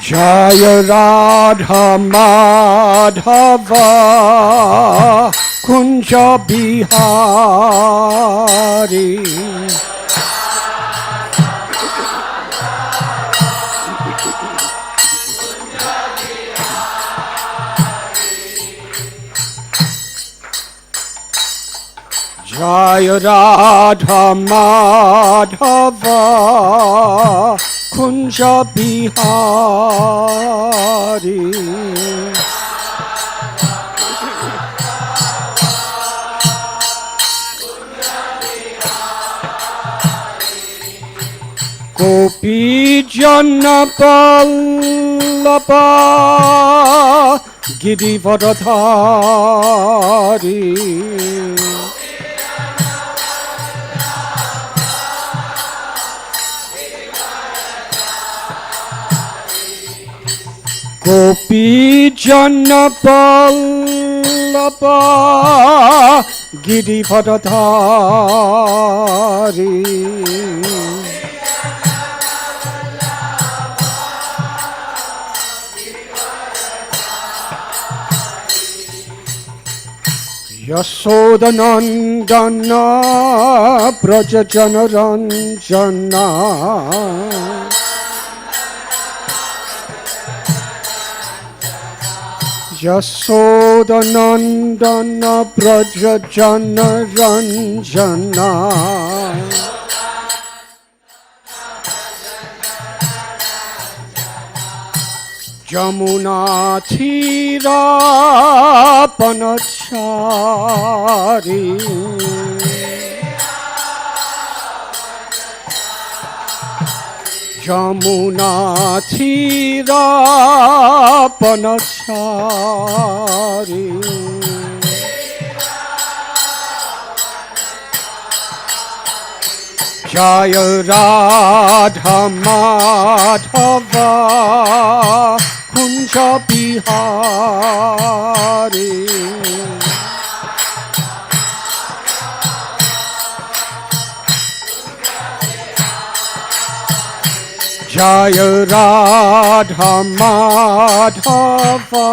Jaya Radha Madhava Kunja Bihari Jaya Radha Madhava Kunja Bihari Gopi Jana Vallabha Girivardhari Gopi Jana Vallabha Girivardhari Yashodanandana Brajajana Ranjana Yashodanandana Brajajana Ranjana Jamuna Thira Panachari Jamuna Thira Panachari Jaya Radha Madhava Kunja Bihari Jaya Radha Madhava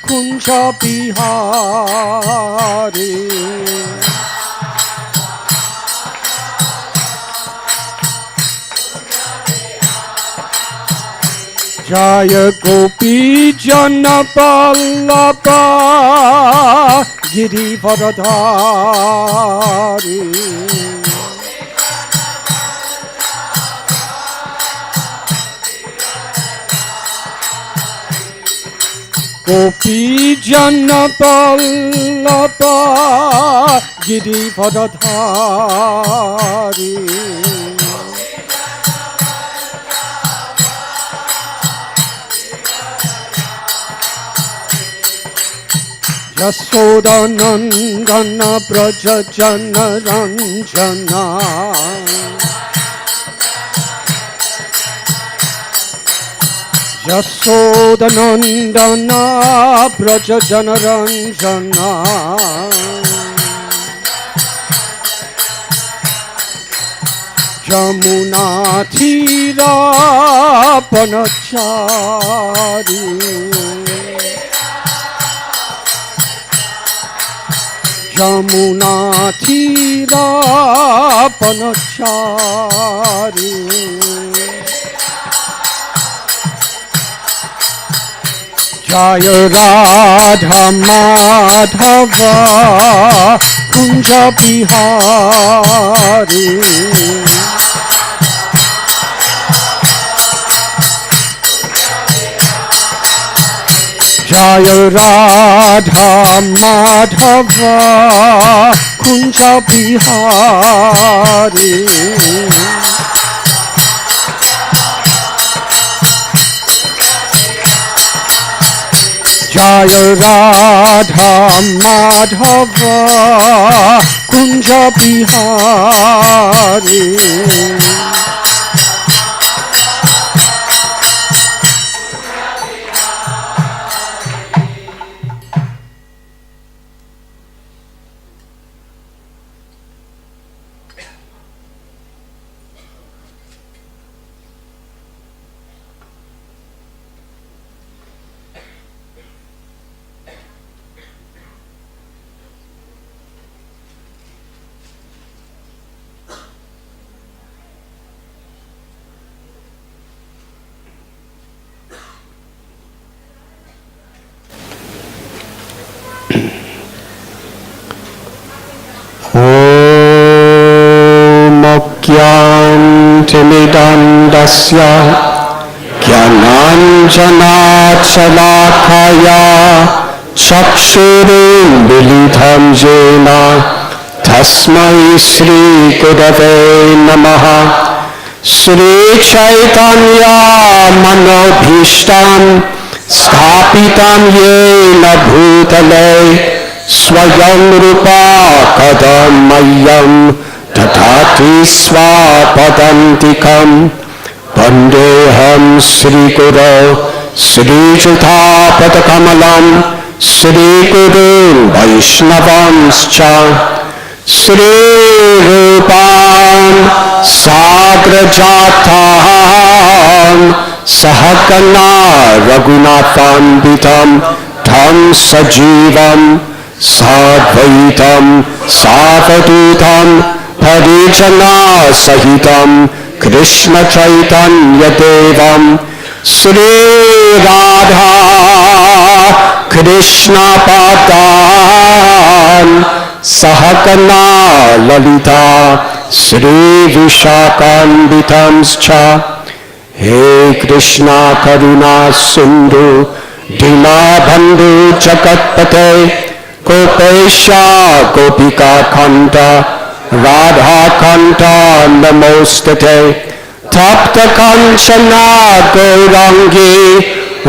Kunja Bihari Jaya Gopi Jana Vallabha Girivardhari Gopi Jana Vallabha Girivardhari Yashodanandana Brajajana Ranjana Yashodanandana Brajajana Ranjana Jamuna Thira Panachari Jamuna Thira Panachari Jaya Radha Madhava Kunja Bihari Jaya Radha Madhava Kunja Bihari Jaya Radha Madhava Kunja Bihari ज्ञानतिमिरन्धस्य ज्ञानाञ्जनशलाकया चक्षुरुन्मीलितं येन तस्मै श्रीगुरवे नमः। श्रीचैतन्यमनोभीष्टं स्थापितं येन भूतले स्वयं रूपा कदा मह्यं ददाति स्वापदान्तिकं। वन्देऽहं श्रीगुरो श्रीयुतापदकमलं श्रीगुरुन् वैष्णवांश्च श्रीरूपान् साग्रजातान् सहगना रघुनाथान्वितं तं सजीवं साद्वैतं सावधूतं परिजनसहितं कृष्णचैतन्यदेवं श्रीराधा कृष्णपादान् सहगना ललिता श्रीविशाखान्वितंश्च। हे कृष्णा करुणा सिन्धु दीनबन्धु जगत्पते गोपेश गोपिका कान्त राधाकान्त नमोस्तुते। तप्त काञ्चना गौराङ्गी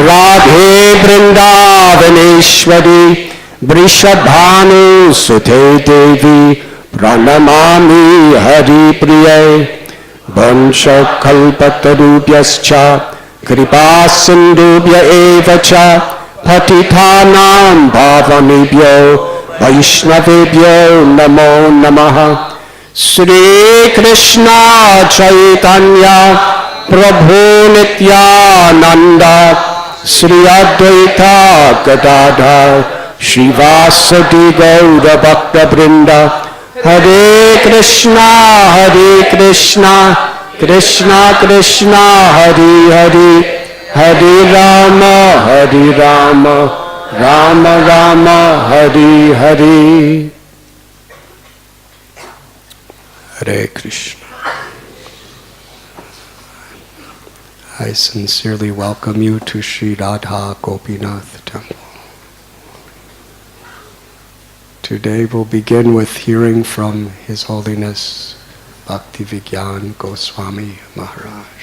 राधे वृन्दावनेश्वरी वृषभानुसुते देवी प्रणमामि हरिप्रिये। वंशकल्पतरुभ्यश्च कृपासिन्धुभ्य एव च पतितानां पावनेभ्यो वैष्णवेभ्यो नमो नमः। श्रीकृष्ण चैतन्य प्रभु नित्यानन्द श्री अद्वैत गदाधर श्रीवासदि गौरभक्तवृन्द। हरे Krishna Krishna Krishna Hare Hare Hare Ram Ram Ram Hare Hare. Hare Krishna. I sincerely welcome you to Sri Radha Gopinath Temple. Today we'll begin with hearing from His Holiness Bhaktivigyan Goswami Maharaj.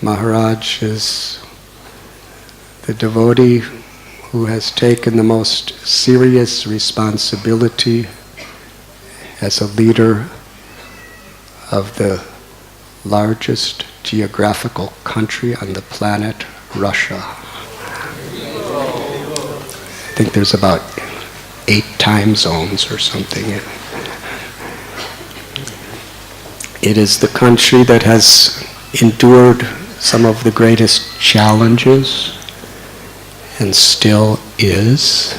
Maharaj is the devotee who has taken the most serious responsibility as a leader of the largest geographical country on the planet, Russia. I think there's about 8 time zones or something. It is the country that has endured some of the greatest challenges and still is.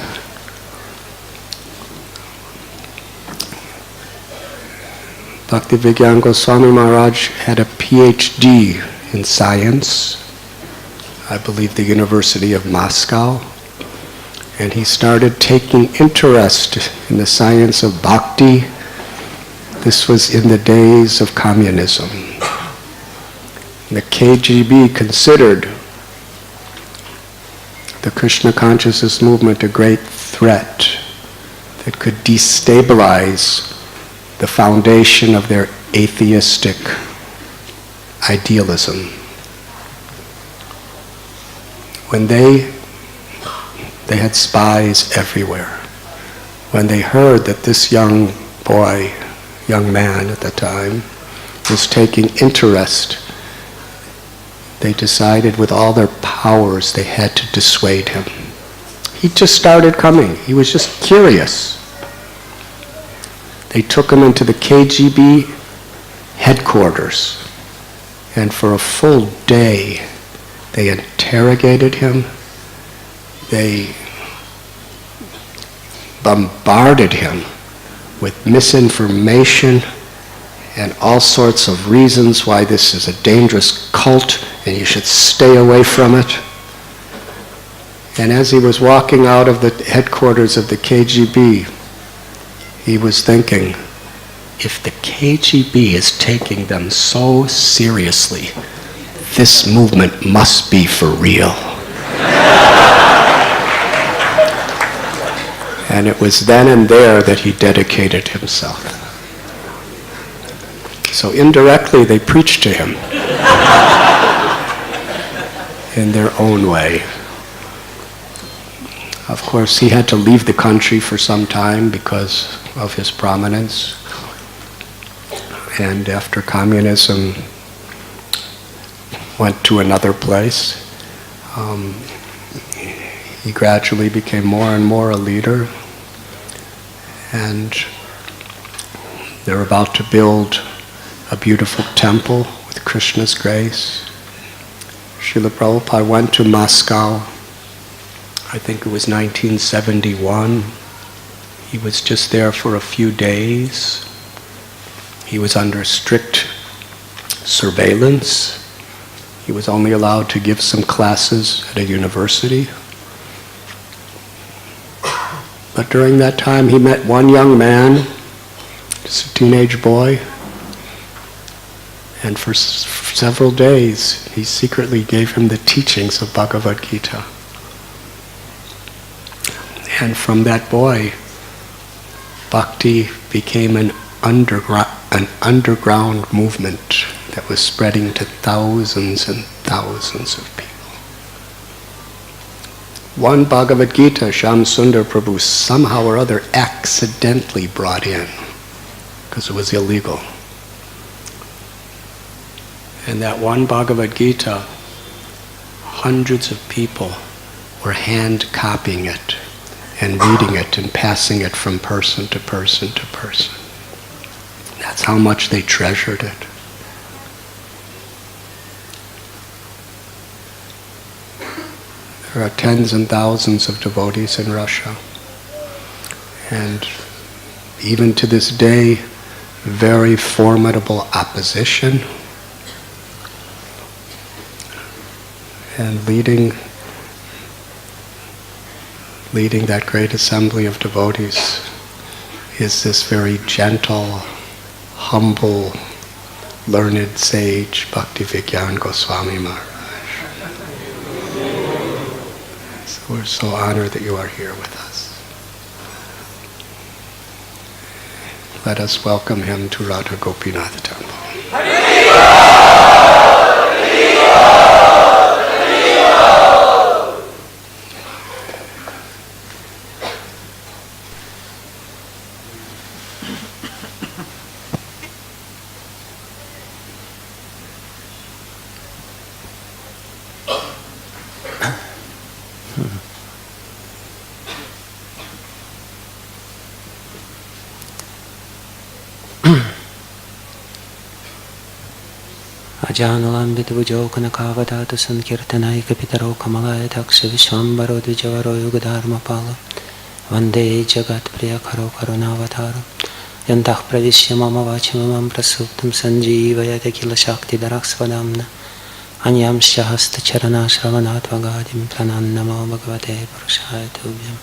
Bhaktivigyan Goswami Maharaj had a PhD in science, I believe the University of Moscow, and he started taking interest in the science of bhakti. This was in the days of communism. The KGB considered the Krishna consciousness movement a great threat that could destabilize the foundation of their atheistic idealism. When they had spies everywhere. When they heard that this young man at the time, was taking interest, they decided with all their powers they had to dissuade him. He just started coming. He was just curious. They took him into the KGB headquarters, and for a full day they interrogated him. They bombarded him with misinformation and all sorts of reasons why this is a dangerous cult and you should stay away from it. And as he was walking out of the headquarters of the KGB, he was thinking, if the KGB is taking them so seriously, this movement must be for real. And it was then and there that he dedicated himself. So indirectly they preached to him in their own way. Of course, he had to leave the country for some time because of his prominence. And after communism went to another place, he gradually became more and more a leader. And they're about to build a beautiful temple with Krishna's grace. Srila Prabhupada went to Moscow, I think it was 1971. He was just there for a few days. He was under strict surveillance. He was only allowed to give some classes at a university. But during that time he met one young man, just a teenage boy, and for several days he secretly gave him the teachings of Bhagavad Gita. And from that boy, bhakti became an underground movement that was spreading to thousands and thousands of people. One Bhagavad Gita, Shyam Sundar Prabhu somehow or other accidentally brought in, because it was illegal. And that one Bhagavad Gita, hundreds of people were hand copying it and reading it and passing it from person to person to person. That's how much they treasured it. There are tens and thousands of devotees in Russia. And even to this day, very formidable opposition. And leading that great assembly of devotees is this very gentle, humble, learned sage, Bhaktivigyan Goswami Maharaj. So we're so honored that you are here with us. Let us welcome him to Radha Gopinath Temple. Ajanulambitavujokanakkavadatu sankirtanaikapitaro kamalayataksha vishvambaro dvijavaro yugadharmapalo Vande jagat priyakaro karunavataro Yantah pravishya mama vachimamam prasuptam sanjeevayate kila shakti daraksvadamna Anyam shahasta charana shravanatva pranannamo bhagavate purushaya tubhyam.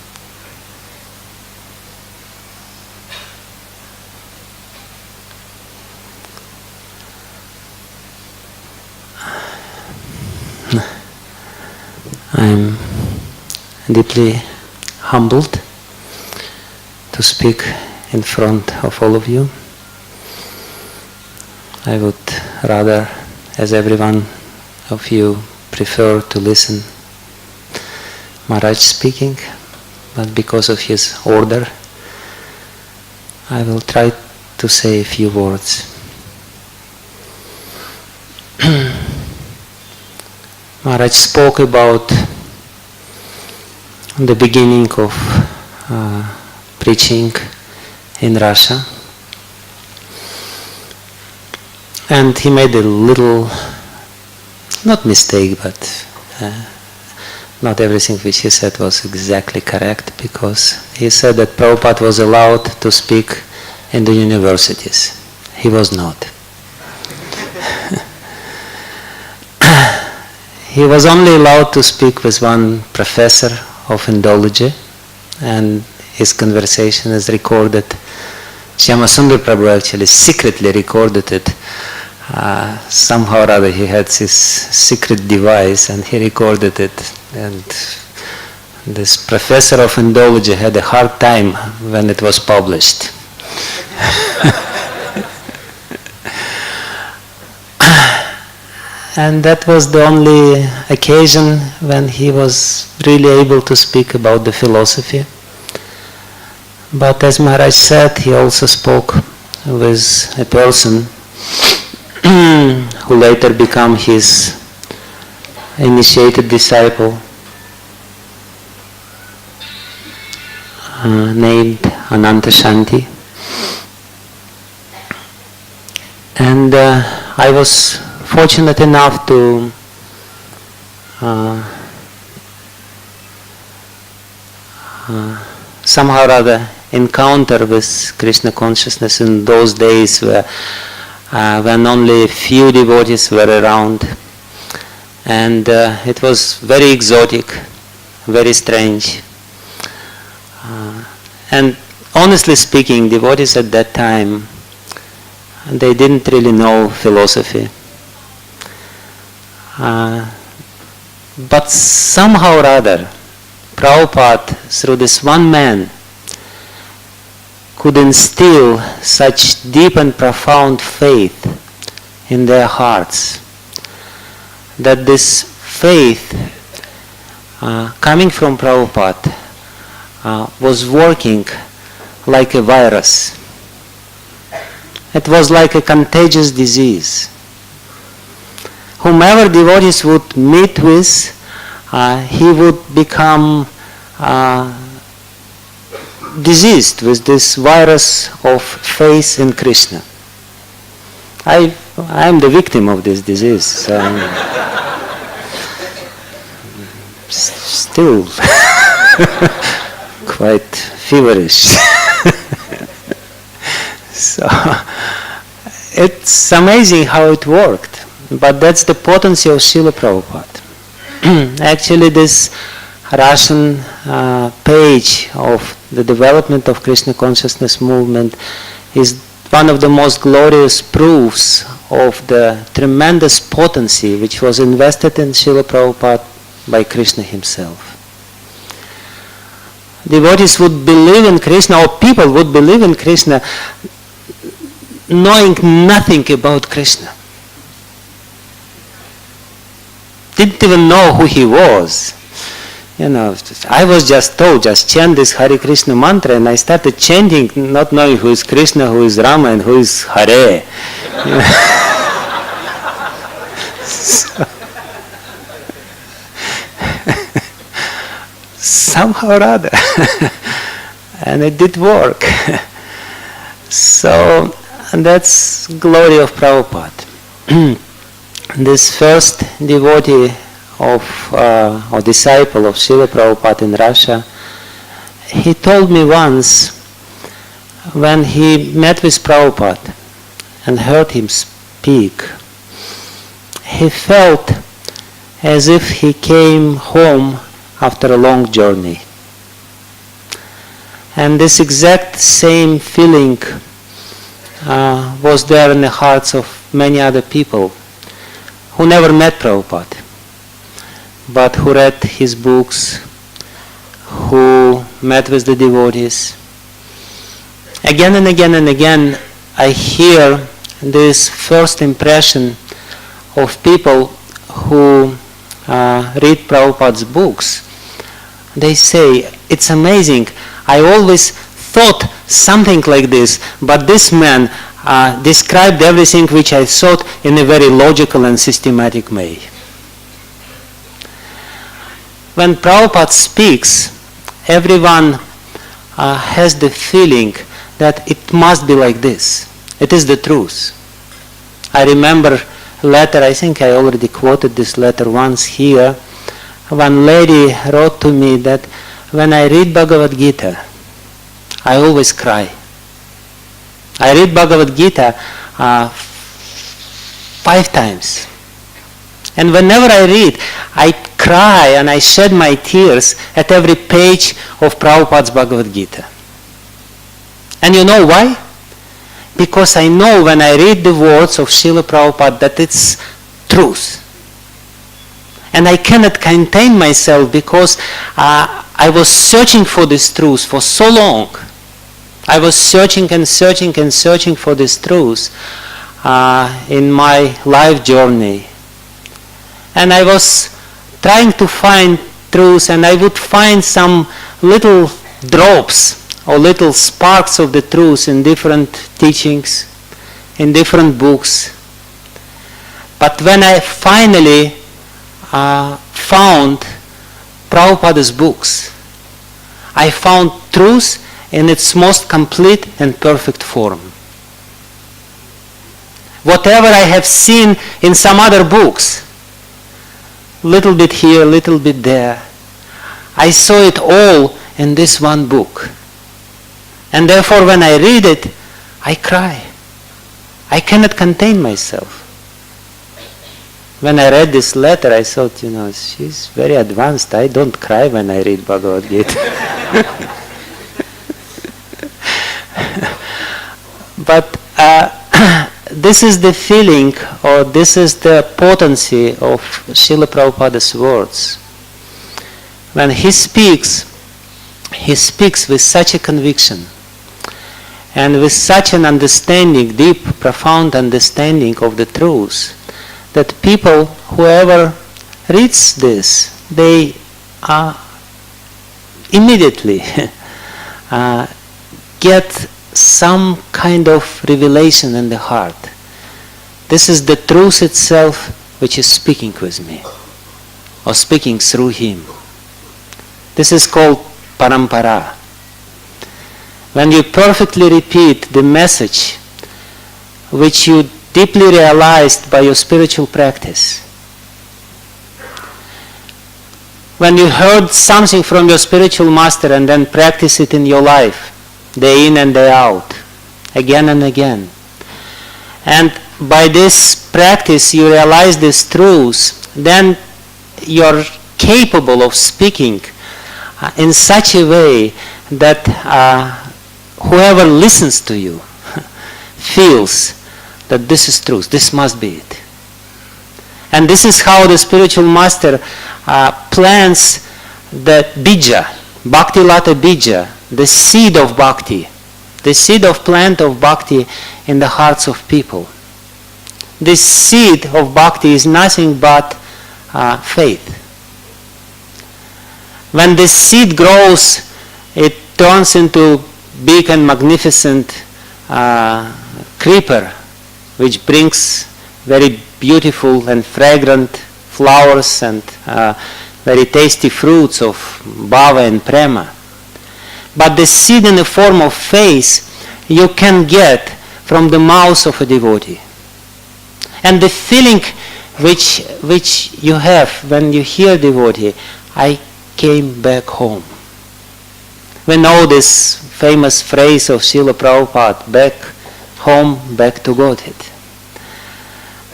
I'm deeply humbled to speak in front of all of you. I would rather, as everyone of you, prefer to listen Maharaj speaking, but because of his order, I will try to say a few words. Maharaj spoke about the beginning of preaching in Russia, and he made a little, not mistake, but not everything which he said was exactly correct, because he said that Prabhupada was allowed to speak in the universities. He was not. He was only allowed to speak with one professor of Indology, and his conversation is recorded. Shyamasundar Prabhu actually secretly recorded it. Somehow or other he had this secret device and he recorded it, and this professor of Indology had a hard time when it was published. And that was the only occasion when he was really able to speak about the philosophy. But as Maharaj said, he also spoke with a person who later became his initiated disciple, named Ananta Shanti. And I was fortunate enough to somehow or other encounter with Krishna consciousness in those days when only a few devotees were around, and it was very exotic, very strange. And honestly speaking, devotees at that time, they didn't really know philosophy. But somehow or other, Prabhupada, through this one man, could instill such deep and profound faith in their hearts, that this faith coming from Prabhupada was working like a virus. It was like a contagious disease. Whomever devotees would meet with, he would become diseased with this virus of faith in Krishna. I am the victim of this disease. Still quite feverish. So it's amazing how it worked. But that's the potency of Srila Prabhupada. Actually, this Russian page of the development of Krishna consciousness movement is one of the most glorious proofs of the tremendous potency which was invested in Srila Prabhupada by Krishna himself. Devotees would believe in Krishna, or people would believe in Krishna, knowing nothing about Krishna. Didn't even know who he was. You know, I was just told, just chant this Hare Krishna mantra, and I started chanting, not knowing who is Krishna, who is Rama, and who is Hare. Somehow or other. And it did work. So that's glory of Prabhupada. This first devotee or disciple of Srila Prabhupada in Russia, he told me once, when he met with Prabhupada and heard him speak, he felt as if he came home after a long journey. And this exact same feeling was there in the hearts of many other people who never met Prabhupada, but who read his books, who met with the devotees. Again and again and again, I hear this first impression of people who read Prabhupada's books. They say, it's amazing, I always thought something like this, but this man described everything which I thought in a very logical and systematic way. When Prabhupada speaks, everyone has the feeling that it must be like this. It is the truth. I remember a letter, I think I already quoted this letter once here. One lady wrote to me that when I read Bhagavad Gita, I always cry. I read Bhagavad Gita 5 times. And whenever I read, I cry and I shed my tears at every page of Prabhupada's Bhagavad Gita. And you know why? Because I know when I read the words of Srila Prabhupada that it's truth. And I cannot contain myself because I was searching for this truth for so long. I was searching and searching and searching for this truth in my life journey. And I was trying to find truth, and I would find some little drops or little sparks of the truth in different teachings, in different books. But when I finally found Prabhupada's books, I found truth in its most complete and perfect form. Whatever I have seen in some other books, little bit here, little bit there, I saw it all in this one book. And therefore when I read it, I cry. I cannot contain myself. When I read this letter, I thought, she's very advanced. I don't cry when I read Bhagavad Gita. But this is the feeling, or this is the potency of Srila Prabhupada's words. When he speaks with such a conviction and with such an understanding, deep, profound understanding of the truth, that people, whoever reads this, they immediately get some kind of revelation in the heart. This is the truth itself which is speaking with me, or speaking through him. This is called parampara. When you perfectly repeat the message which you deeply realized by your spiritual practice. When you heard something from your spiritual master and then practice it in your life, day in and day out, again and again. And by this practice you realize this truth, then you're capable of speaking in such a way that whoever listens to you feels that this is truth, this must be it. And this is how the spiritual master plants the bija, bhakti lata bija, the seed of bhakti, the seed of plant of bhakti in the hearts of people. This seed of bhakti is nothing but faith. When this seed grows, it turns into big and magnificent creeper, which brings very beautiful and fragrant flowers and very tasty fruits of bhava and prema. But the seed in the form of faith you can get from the mouth of a devotee. And the feeling which you have when you hear devotee, I came back home. We know this famous phrase of Srila Prabhupada, back home, back to Godhead.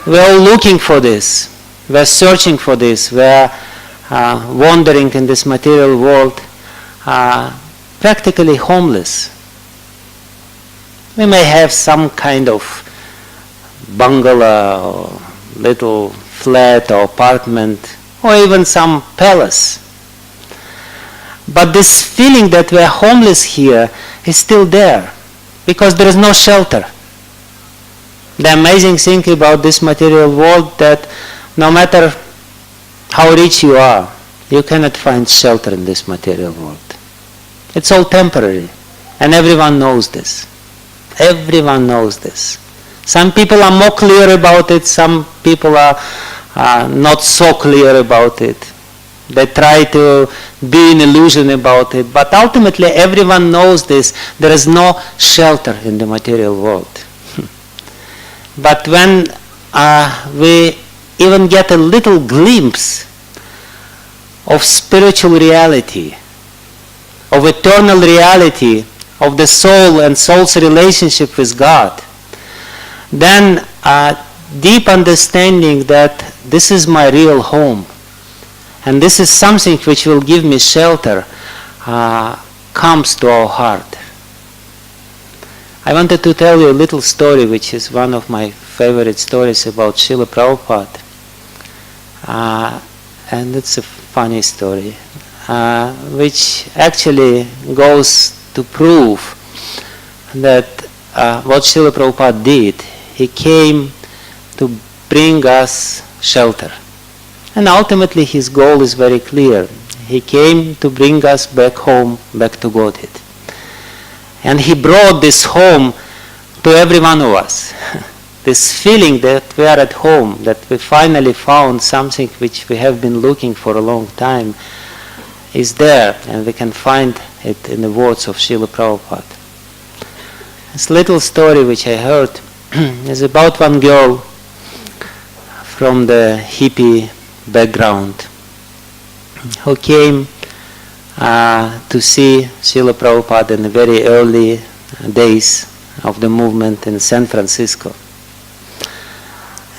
We are all looking for this. We are searching for this. We are wandering in this material world, practically homeless. We may have some kind of bungalow, or little flat or apartment, or even some palace. But this feeling that we are homeless here is still there, because there is no shelter. The amazing thing about this material world that no matter how rich you are, you cannot find shelter in this material world. It's all temporary, and everyone knows this. Everyone knows this. Some people are more clear about it, some people are not so clear about it. They try to be in illusion about it, but ultimately everyone knows this. There is no shelter in the material world. But when we even get a little glimpse of spiritual reality, of eternal reality, of the soul and soul's relationship with God, then a deep understanding that this is my real home, and this is something which will give me shelter, comes to our heart. I wanted to tell you a little story, which is one of my favorite stories about Srila Prabhupada. And it's a funny story, which actually goes to prove that what Srila Prabhupada did, he came to bring us shelter. And ultimately his goal is very clear. He came to bring us back home, back to Godhead. And he brought this home to every one of us. This feeling that we are at home, that we finally found something which we have been looking for a long time, is there, and we can find it in the words of Srila Prabhupada. This little story which I heard is about one girl from the hippie background who came to see Srila Prabhupada in the very early days of the movement in San Francisco.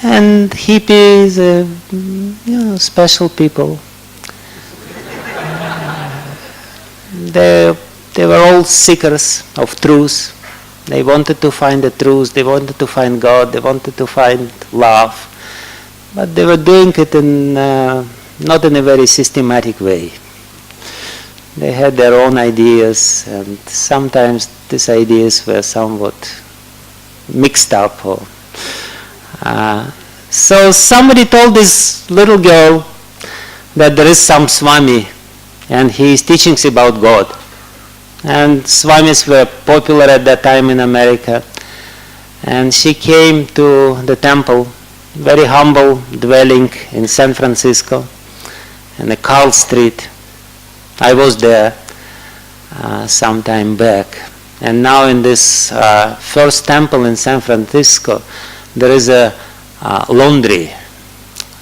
And hippies, special people. They were all seekers of truth. They wanted to find the truth, they wanted to find God, they wanted to find love. But they were doing it in not in a very systematic way. They had their own ideas, and sometimes these ideas were somewhat mixed up. So somebody told this little girl that there is some Swami, and he is teaching about God. And Swamis were popular at that time in America. And she came to the temple, very humble dwelling in San Francisco, in the Carl Street. I was there some time back. And now in this first temple in San Francisco, there is a laundry.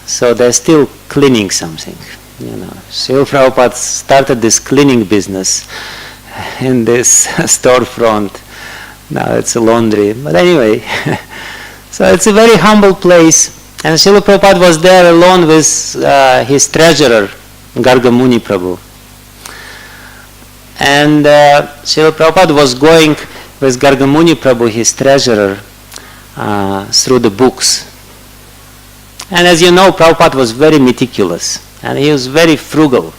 So they're still cleaning something. Srila Prabhupada started this cleaning business in this storefront. Now it's a laundry. But anyway, so it's a very humble place. And Srila Prabhupada was there alone with his treasurer, Gargamuni Prabhu. And Srila Prabhupada was going with Gargamuni Prabhu, his treasurer, through the books. And as you know, Prabhupada was very meticulous. And he was very frugal.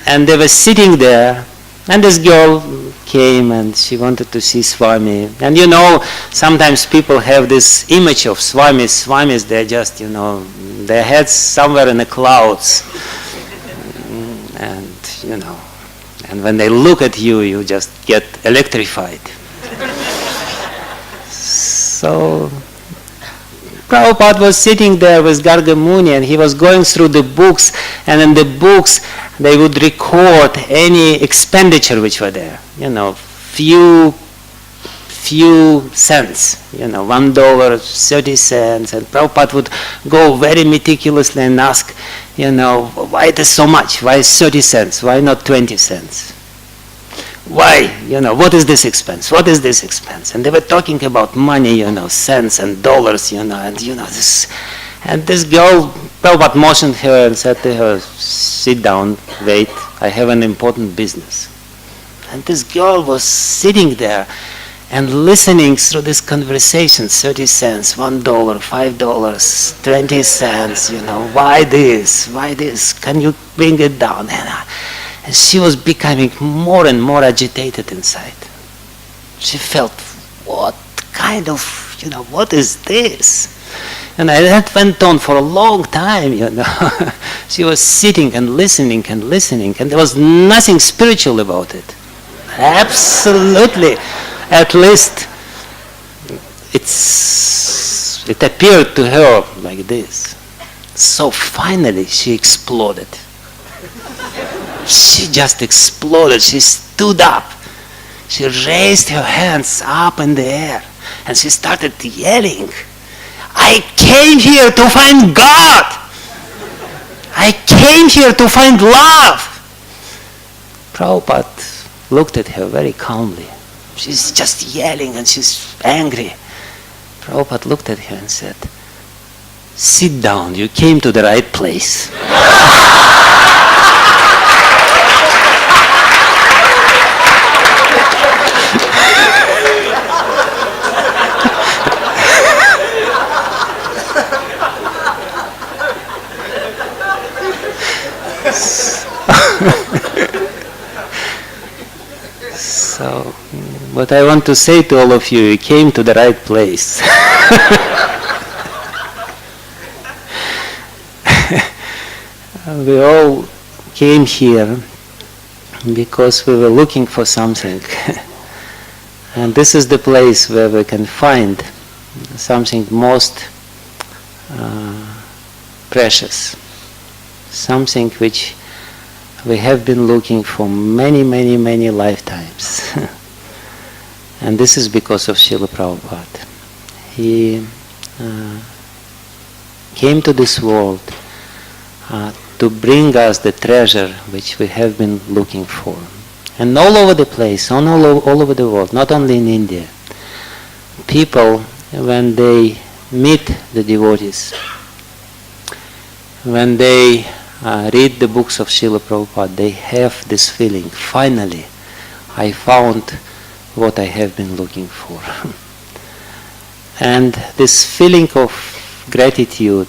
And they were sitting there, and this girl came and she wanted to see Swami. And sometimes people have this image of Swamis. Swamis, they're just, their heads somewhere in the clouds. And when they look at you, you just get electrified. So Prabhupada was sitting there with Gargamuni, and he was going through the books, and in the books they would record any expenditure which were there. Few cents, $1, 30 cents, and Prabhupada would go very meticulously and ask, why it is so much? Why is 30 cents? Why not 20 cents? Why? What is this expense? What is this expense? And they were talking about money, cents and dollars, this. And this girl, Prabhupada motioned her and said to her, sit down, wait, I have an important business. And this girl was sitting there and listening through this conversation, 30 cents, $1, $5, 20 cents, why this? Why this? Can you bring it down? And she was becoming more and more agitated inside. She felt, what kind of, what is this? And that went on for a long time, She was sitting and listening, and there was nothing spiritual about it. Absolutely. At least it appeared to her like this. So finally she exploded. She just exploded. She stood up. She raised her hands up in the air and she started yelling, I came here to find God. I came here to find love. Prabhupada looked at her very calmly. She's just yelling and she's angry. Prabhupada looked at her and said, sit down, you came to the right place. So, what I want to say to all of you, you came to the right place. We all came here because we were looking for something. And this is the place where we can find something most precious, something which we have been looking for many, many, many lifetimes. And this is because of Srila Prabhupada. He came to this world to bring us the treasure which we have been looking for. And all over the place, all over the world, not only in India, people, when they meet the devotees, when they read the books of Srila Prabhupada, they have this feeling, finally, I found what I have been looking for. And this feeling of gratitude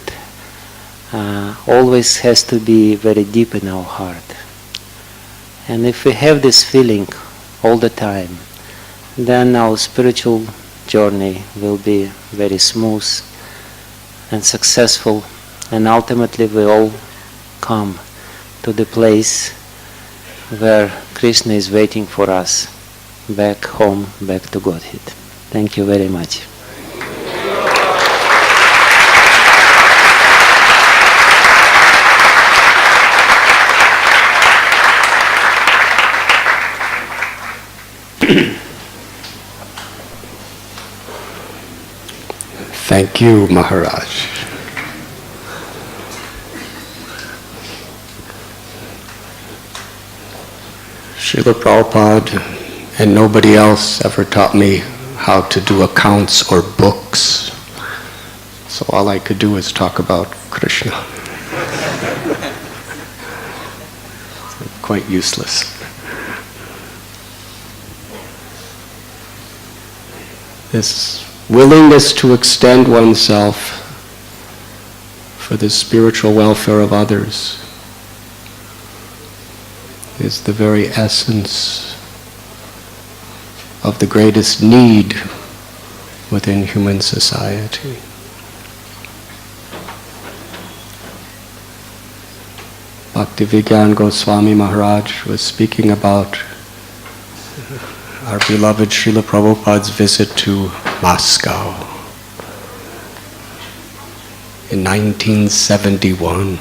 always has to be very deep in our heart. And if we have this feeling all the time, then our spiritual journey will be very smooth and successful, and ultimately we all come to the place where Krishna is waiting for us, back home, back to Godhead. Thank you very much. Thank you, Maharaj. Srila Prabhupada and nobody else ever taught me how to do accounts or books. So all I could do is talk about Krishna. Quite useless. This willingness to extend oneself for the spiritual welfare of others is the very essence of the greatest need within human society. Bhaktivedanta Goswami Maharaj was speaking about our beloved Srila Prabhupada's visit to Moscow in 1971.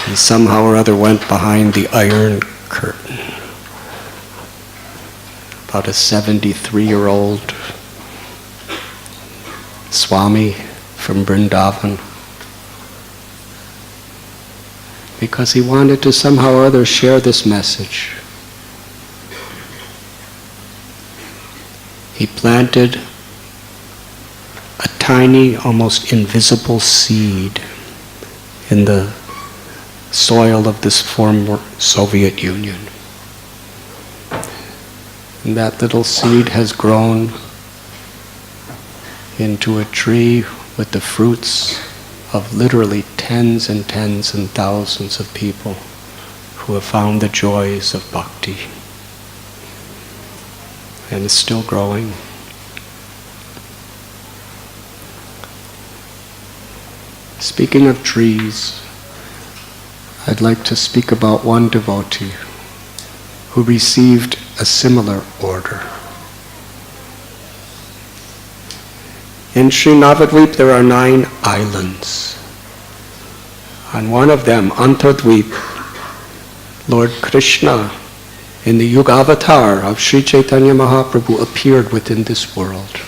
He somehow or other went behind the Iron Curtain. About a 73-year-old Swami from Vrindavan, because he wanted to somehow or other share this message. He planted a tiny, almost invisible seed in the soil of this former Soviet Union. And that little seed has grown into a tree with the fruits of literally tens and tens and thousands of people who have found the joys of bhakti. And is still growing. Speaking of trees, I'd like to speak about one devotee who received a similar order. In Sri Navadvip there are 9 islands. On one of them, Antardvip, Lord Krishna, in the Yuga avatar of Sri Chaitanya Mahaprabhu, appeared within this world.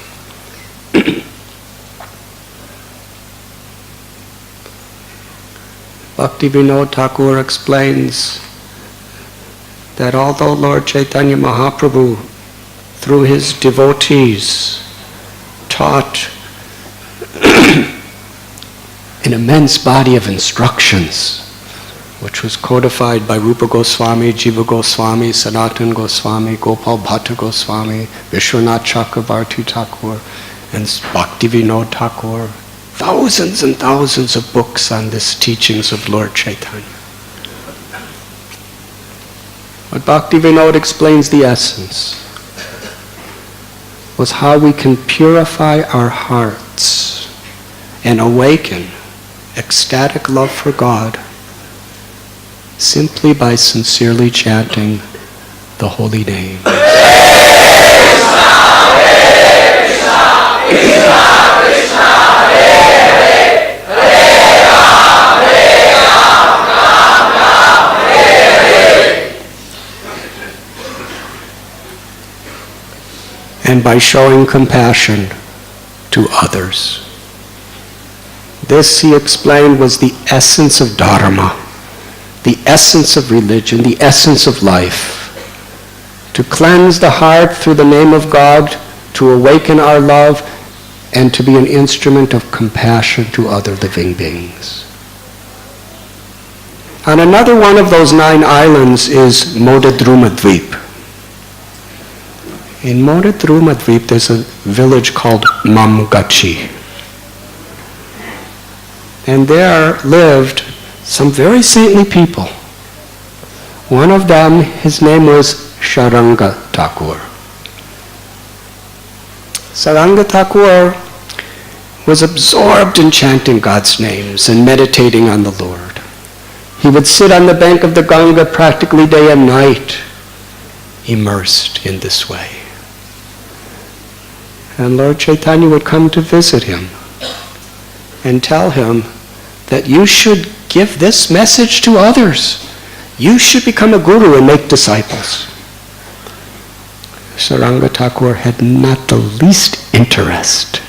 Bhaktivinoda Thakur explains that although Lord Chaitanya Mahaprabhu, through his devotees, taught an immense body of instructions, which was codified by Rupa Goswami, Jiva Goswami, Sanatan Goswami, Gopal Bhatta Goswami, Vishwanath Chakravarti Thakur, and Bhaktivinoda Thakur. Thousands and thousands of books on this teachings of Lord Chaitanya. But Bhaktivinoda explains the essence was how we can purify our hearts and awaken ecstatic love for God simply by sincerely chanting the holy name. And by showing compassion to others. This, he explained, was the essence of Dharma, the essence of religion, the essence of life. To cleanse the heart through the name of God, to awaken our love, and to be an instrument of compassion to other living beings. On another one of those 9 islands is Modadrumadvip. In Modadrumadvip there's a village called Mamgachi. And there lived some very saintly people. One of them, his name was Sharanga Thakur. Saranga Thakur was absorbed in chanting God's names and meditating on the Lord. He would sit on the bank of the Ganga practically day and night, immersed in this way. And Lord Chaitanya would come to visit him and tell him that you should give this message to others. You should become a guru and make disciples. Saranga Thakur had not the least interest.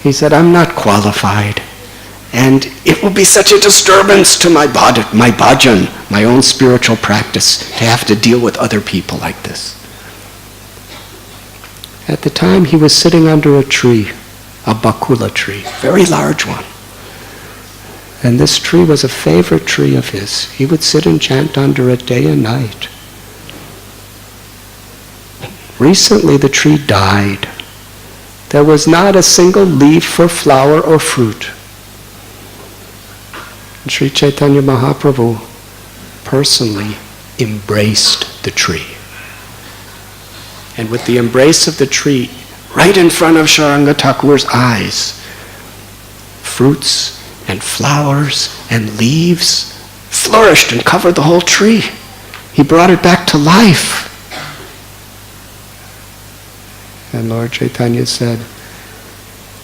He said, I'm not qualified, and it will be such a disturbance to my bhajan, my own spiritual practice, to have to deal with other people like this. At the time he was sitting under a tree, a bakula tree, very large one. And this tree was a favorite tree of his. He would sit and chant under it day and night. Recently the tree died. There was not a single leaf or flower or fruit. And Sri Chaitanya Mahaprabhu personally embraced the tree. And with the embrace of the tree, right in front of Sharanga Thakur's eyes, fruits and flowers and leaves flourished and covered the whole tree. He brought it back to life. And Lord Chaitanya said,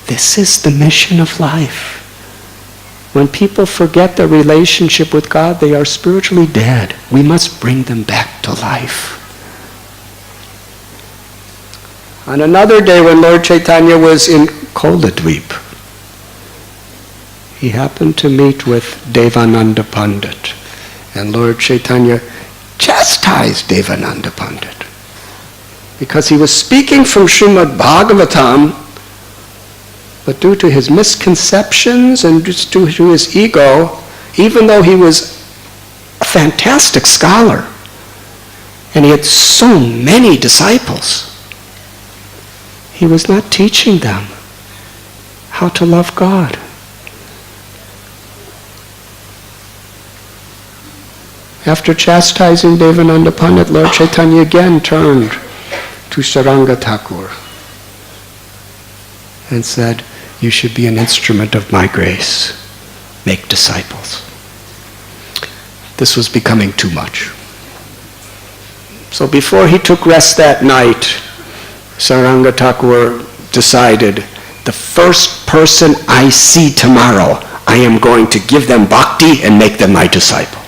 this is the mission of life. When people forget their relationship with God, they are spiritually dead. We must bring them back to life. On another day when Lord Chaitanya was in Koladvip, he happened to meet with Devananda Pandit. And Lord Chaitanya chastised Devananda Pandit because he was speaking from Srimad Bhagavatam, but due to his misconceptions and just due to his ego, even though he was a fantastic scholar and he had so many disciples, he was not teaching them how to love God. After chastising Devananda Pandit, Lord Chaitanya again turned to Saranga Thakur and said, you should be an instrument of my grace. Make disciples. This was becoming too much. So before he took rest that night, Saranga Thakur decided, the first person I see tomorrow, I am going to give them bhakti and make them my disciple.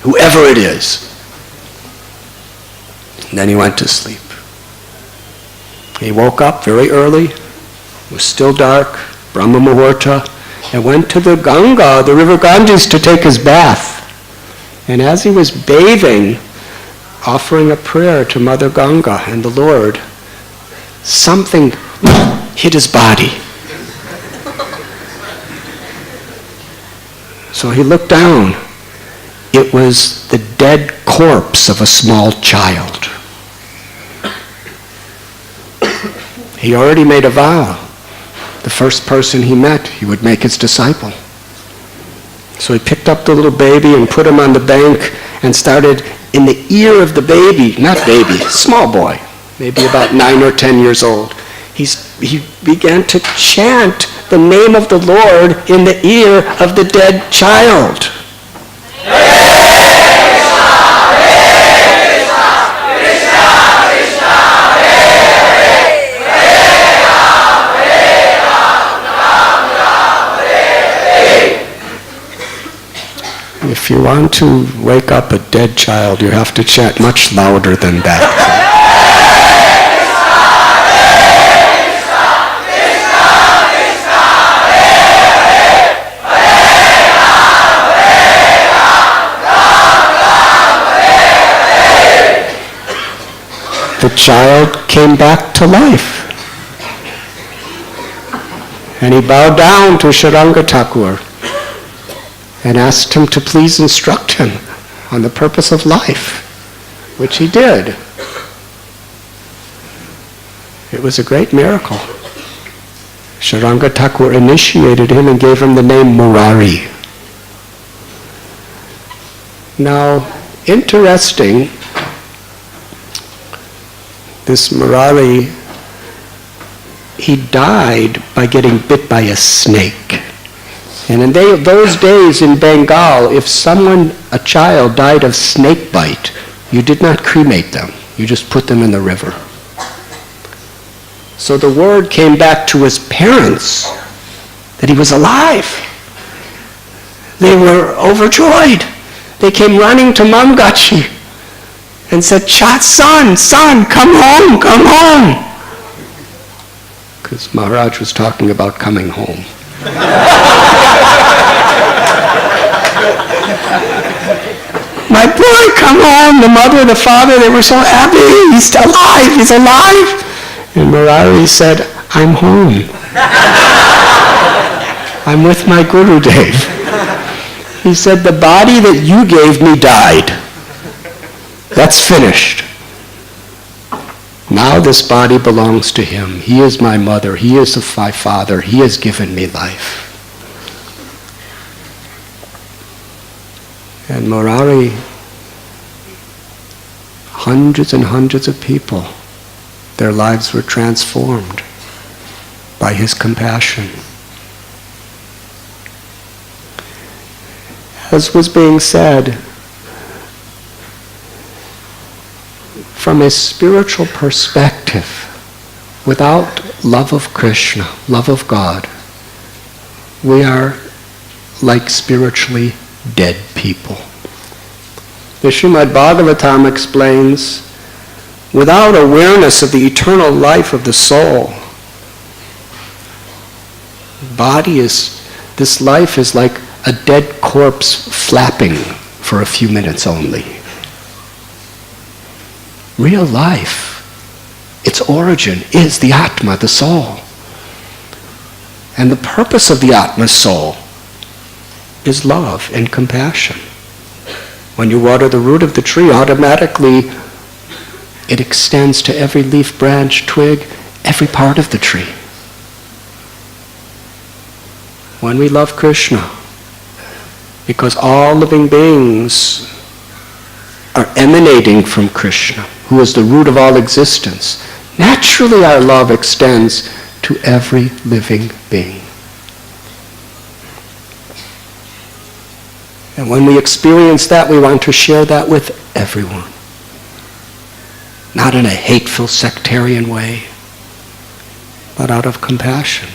Whoever it is. And then he went to sleep. He woke up very early. It was still dark, Brahma Muhurta, and went to the Ganga, the river Ganges, to take his bath. And as he was bathing, offering a prayer to Mother Ganga and the Lord, something hit his body. So he looked down. It was the dead corpse of a small child. He already made a vow. The first person he met, he would make his disciple. So he picked up the little baby and put him on the bank and started in the ear of the baby, not baby, small boy, maybe about 9 or 10 years old. He began to chant the name of the Lord in the ear of the dead child. If you want to wake up a dead child, you have to chant much louder than that. The child came back to life. And he bowed down to Sharanga Thakur and asked him to please instruct him on the purpose of life, which he did. It was a great miracle. Sharanga Thakur initiated him and gave him the name Murari. Now, interesting, this Murari, he died by getting bit by a snake. And in those days in Bengal, if a child died of snake bite, you did not cremate them. You just put them in the river. So the word came back to his parents that he was alive. They were overjoyed. They came running to Mamgachi and said, son, come home. Because Maharaj was talking about coming home. My boy, come home. The mother, the father, they were so happy. He's alive. And Murari said, I'm home. I'm with my Gurudev. He said, the body that you gave me died. That's finished. Now this body belongs to him. He is my mother. He is my father. He has given me life. And Murari, hundreds and hundreds of people, their lives were transformed by his compassion. As was being said, from a spiritual perspective, without love of Krishna, love of God, we are like spiritually dead people. The Srimad Bhagavatam explains, without awareness of the eternal life of the soul, this life is like a dead corpse flapping for a few minutes only. Real life, its origin is the Atma, the soul. And the purpose of the Atma soul is love and compassion. When you water the root of the tree, automatically it extends to every leaf, branch, twig, every part of the tree. When we love Krishna, because all living beings are emanating from Krishna, who is the root of all existence, naturally our love extends to every living being. And when we experience that, we want to share that with everyone. Not in a hateful, sectarian way, but out of compassion,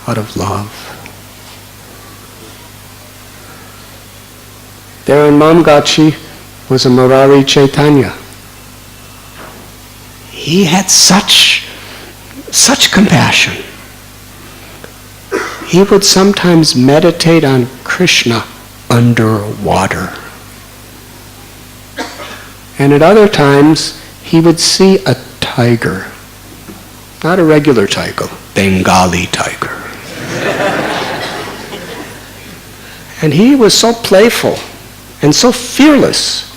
out of love. There in Mamgachi was a Murari Chaitanya. He had such compassion. He would sometimes meditate on Krishna underwater. And at other times, he would see a tiger. Not a regular tiger, Bengali tiger. And he was so playful and so fearless.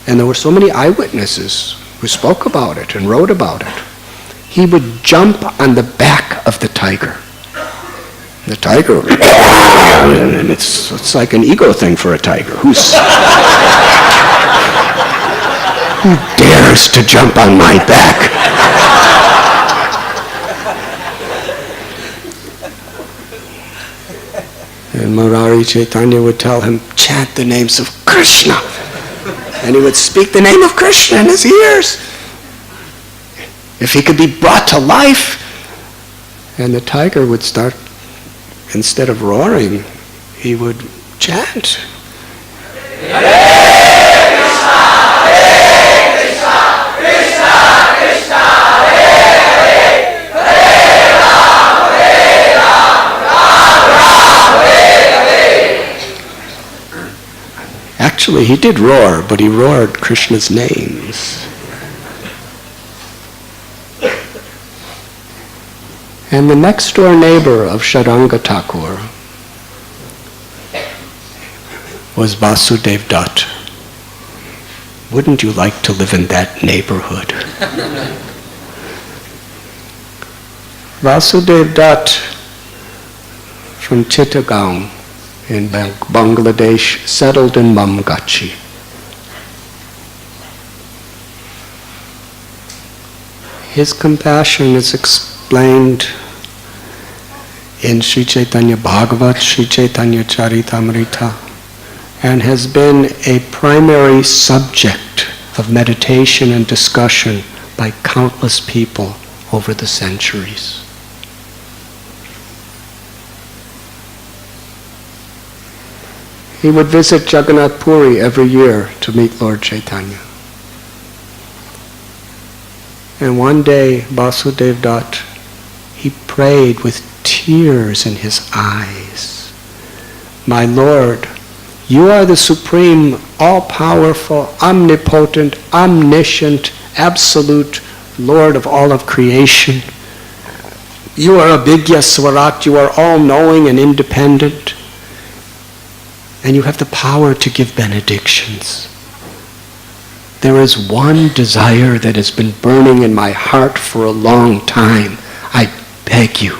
And there were so many eyewitnesses who spoke about it and wrote about it. He would jump on the back of the tiger. The tiger, and it's like an ego thing for a tiger. Who dares to jump on my back? And Murari Chaitanya would tell him, chant the names of Krishna. And he would speak the name of Krishna in his ears. If he could be brought to life, and the tiger would start, instead of roaring, he would chant. Actually, he did roar, but he roared Krishna's names. And the next door neighbor of Sharanga Thakur was Vasudev Dutt. Wouldn't you like to live in that neighborhood? Vasudev Dutt from Chittagong in Bangladesh settled in Mamgachi. His compassion is explained in Sri Chaitanya Bhagavat, Sri Chaitanya Charitamrita, and has been a primary subject of meditation and discussion by countless people over the centuries. He would visit Jagannath Puri every year to meet Lord Chaitanya. And one day, Vasudev Dutt, he prayed with tears in his eyes. My Lord, you are the supreme, all-powerful, omnipotent, omniscient, absolute Lord of all of creation. You are Abhigya Swarat, you are all-knowing and independent. And you have the power to give benedictions. There is one desire that has been burning in my heart for a long time. I beg you,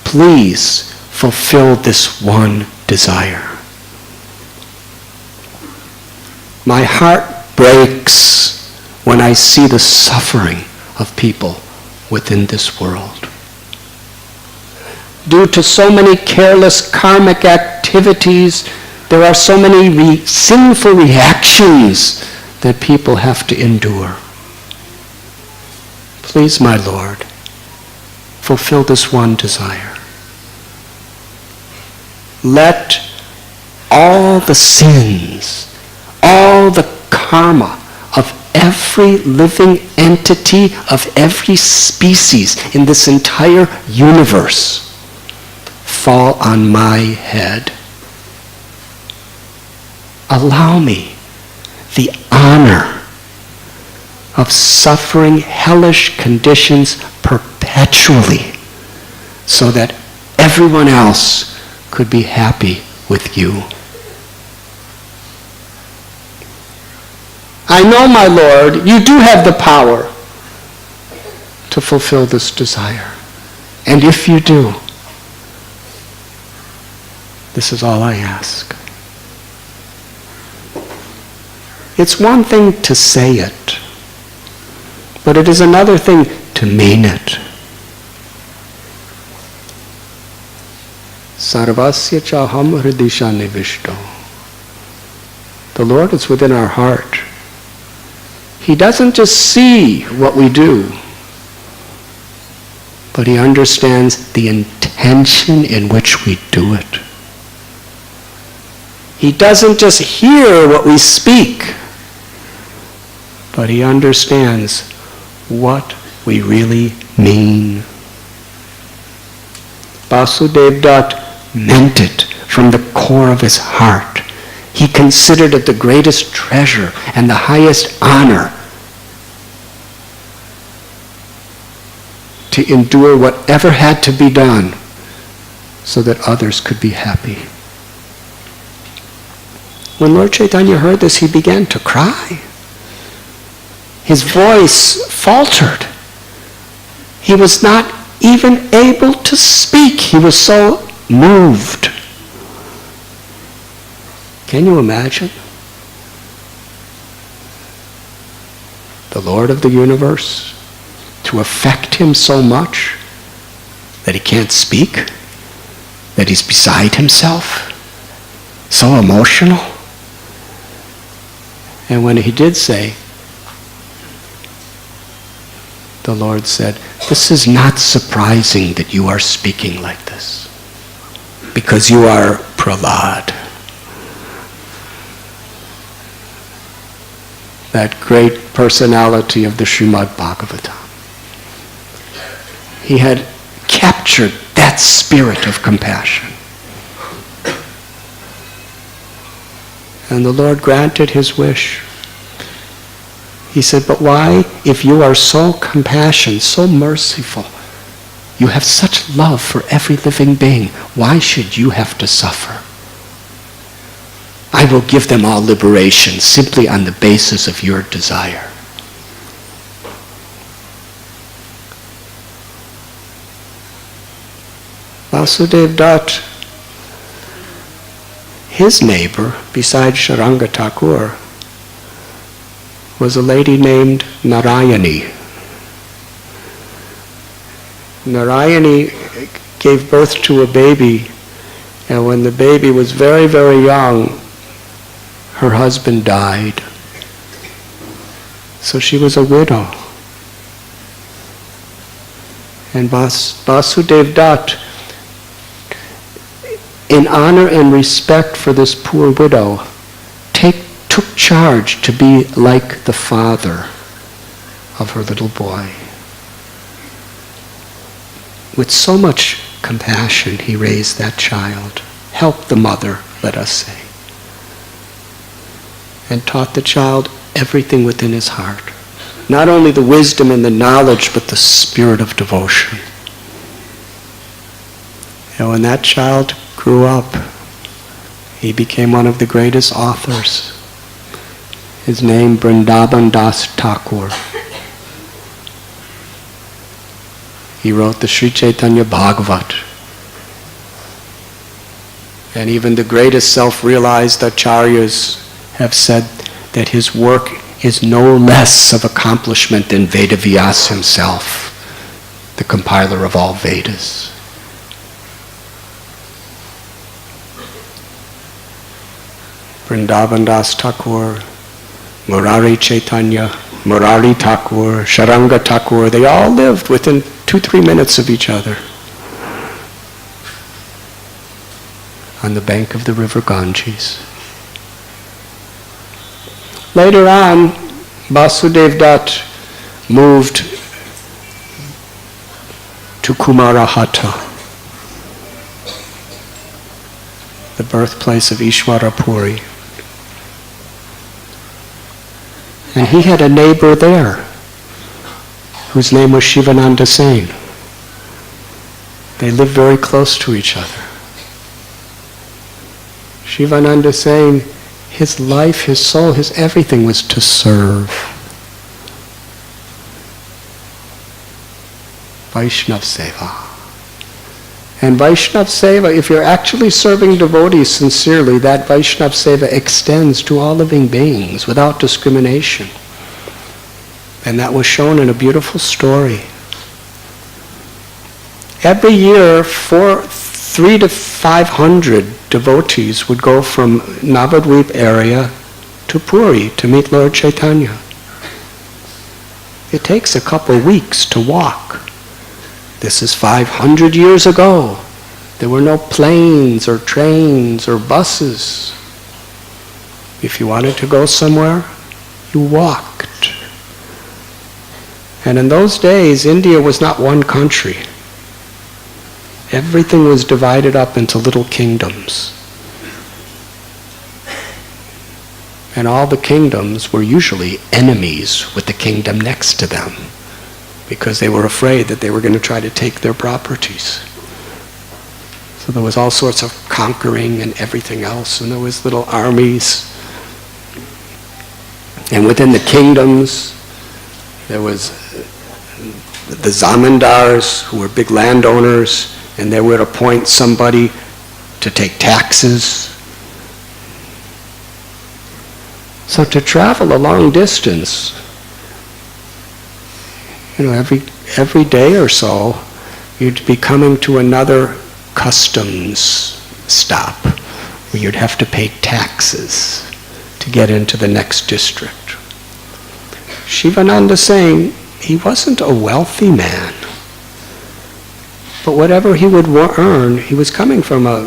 please fulfill this one desire. My heart breaks when I see the suffering of people within this world. Due to so many careless karmic activities, there are so many sinful reactions that people have to endure. Please, my Lord, fulfill this one desire. Let all the sins, all the karma of every living entity, of every species in this entire universe fall on my head. Allow me the honor of suffering hellish conditions perpetually so that everyone else could be happy with you. I know, my Lord, you do have the power to fulfill this desire. And if you do, this is all I ask. It's one thing to say it, but it is another thing to mean it. Sarvasya chaham hridisha nivishto. The Lord is within our heart. He doesn't just see what we do, but he understands the intention in which we do it. He doesn't just hear what we speak, but he understands what we really mean. Vasudev Dutt meant it from the core of his heart. He considered it the greatest treasure and the highest honor to endure whatever had to be done so that others could be happy. when Lord Chaitanya heard this, he began to cry. His voice faltered. He was not even able to speak. He was so moved. Can you imagine? The Lord of the universe to affect him so much that he can't speak, that he's beside himself, so emotional. And when he did say, the Lord said, "This is not surprising that you are speaking like this, because you are Prahlad." That great personality of the Srimad Bhagavatam. He had captured that spirit of compassion. And the Lord granted his wish. He said, "But why, if you are so compassionate, so merciful, you have such love for every living being, why should you have to suffer? I will give them all liberation simply on the basis of your desire." Vasudev Dutt, his neighbor, besides Sharanga Thakur, was a lady named Narayani. Narayani gave birth to a baby, and when the baby was very, very young, her husband died. So she was a widow. And Vasudev Dutt, in honor and respect for this poor widow, took charge to be like the father of her little boy. With so much compassion, he raised that child, helped the mother, let us say, and taught the child everything within his heart. Not only the wisdom and the knowledge, but the spirit of devotion. And when that child grew up, he became one of the greatest authors. His name, Vrindavan Das Thakur. He wrote the Sri Chaitanya Bhagavat. And even the greatest self-realized acharyas have said that his work is no less of accomplishment than Vedavyas himself, the compiler of all Vedas. Vrindavan Das Thakur, Murari Chaitanya, Murari Thakur, Sharanga Thakur, they all lived within 2-3 minutes of each other on the bank of the river Ganges. Later on, Vasudev Dutt moved to Kumarahata, the birthplace of Ishwara Puri. And he had a neighbor there whose name was Shivananda Sen. They lived very close to each other. Shivananda Sen, his life, his soul, his everything was to serve. Vaishnava Seva. And Vaishnava Seva, if you're actually serving devotees sincerely, that Vaishnava Seva extends to all living beings without discrimination. And that was shown in a beautiful story. Every year, 300 to 500 devotees would go from Navadvip area to Puri to meet Lord Chaitanya. It takes a couple weeks to walk. This is 500 years ago. There were no planes or trains or buses. If you wanted to go somewhere, you walked. And in those days, India was not one country. Everything was divided up into little kingdoms. And all the kingdoms were usually enemies with the kingdom next to them, because they were afraid that they were going to try to take their properties. So there was all sorts of conquering and everything else, and there was little armies. And within the kingdoms, there was the zamindars, who were big landowners, and they would appoint somebody to take taxes. So to travel a long distance, every day or so, you'd be coming to another customs stop where you'd have to pay taxes to get into the next district. Shivananda saying he wasn't a wealthy man, but whatever he would earn, he was coming from a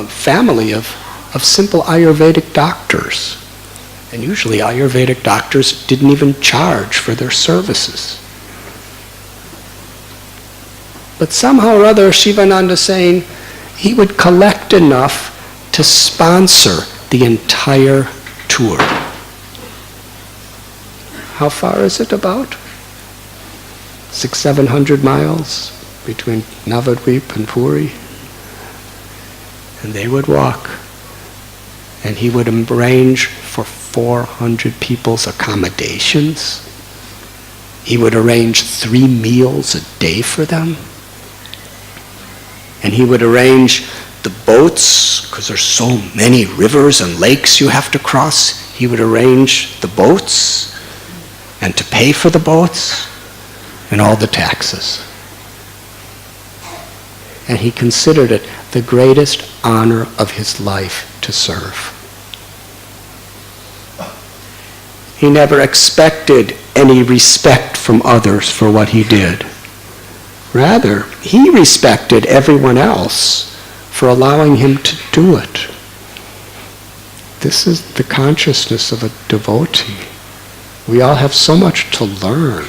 family of simple Ayurvedic doctors. And usually Ayurvedic doctors didn't even charge for their services. But somehow or other, Shivananda saying he would collect enough to sponsor the entire tour. How far is it about? 600-700 miles between Navadvip and Puri. And they would walk, and he would arrange for 400 people's accommodations. He would arrange 3 meals a day for them. And he would arrange the boats, because there's so many rivers and lakes you have to cross. He would arrange the boats and to pay for the boats and all the taxes. And he considered it the greatest honor of his life to serve. He never expected any respect from others for what he did. Rather, he respected everyone else for allowing him to do it. This is the consciousness of a devotee. We all have so much to learn.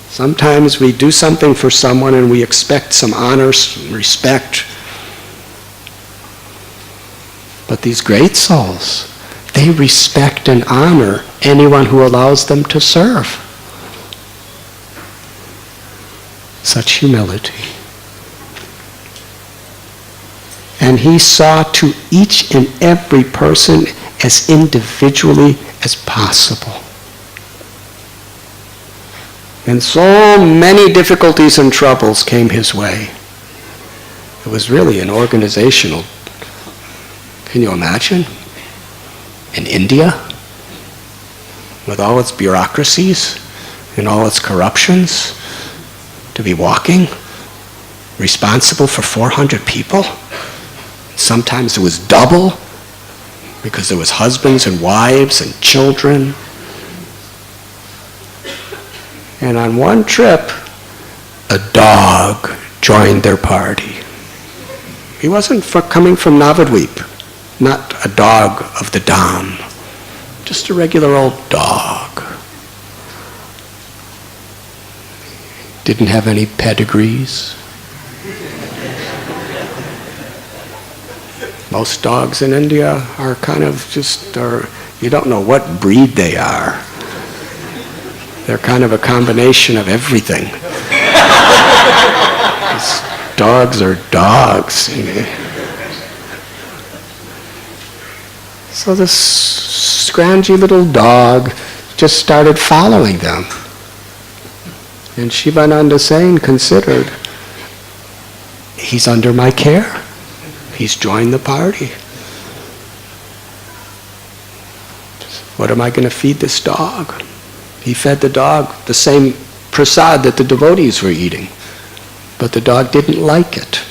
Sometimes we do something for someone and we expect some honor, some respect. But these great souls, they respect and honor anyone who allows them to serve. Such humility. And he saw to each and every person as individually as possible. And so many difficulties and troubles came his way. It was really an organizational, can you imagine? In India, with all its bureaucracies and all its corruptions, to be walking, responsible for 400 people. Sometimes it was double, because there was husbands and wives and children. And on one trip, a dog joined their party. He wasn't coming from Navadvip, not a dog of the Dham, just a regular old dog. Didn't have any pedigrees. Most dogs in India are kind of you don't know what breed they are. They're kind of a combination of everything. These dogs are dogs. So this scrangy little dog just started following them. And Shivananda Sain considered, he's under my care. He's joined the party. What am I going to feed this dog? He fed the dog the same prasad that the devotees were eating, but the dog didn't like it.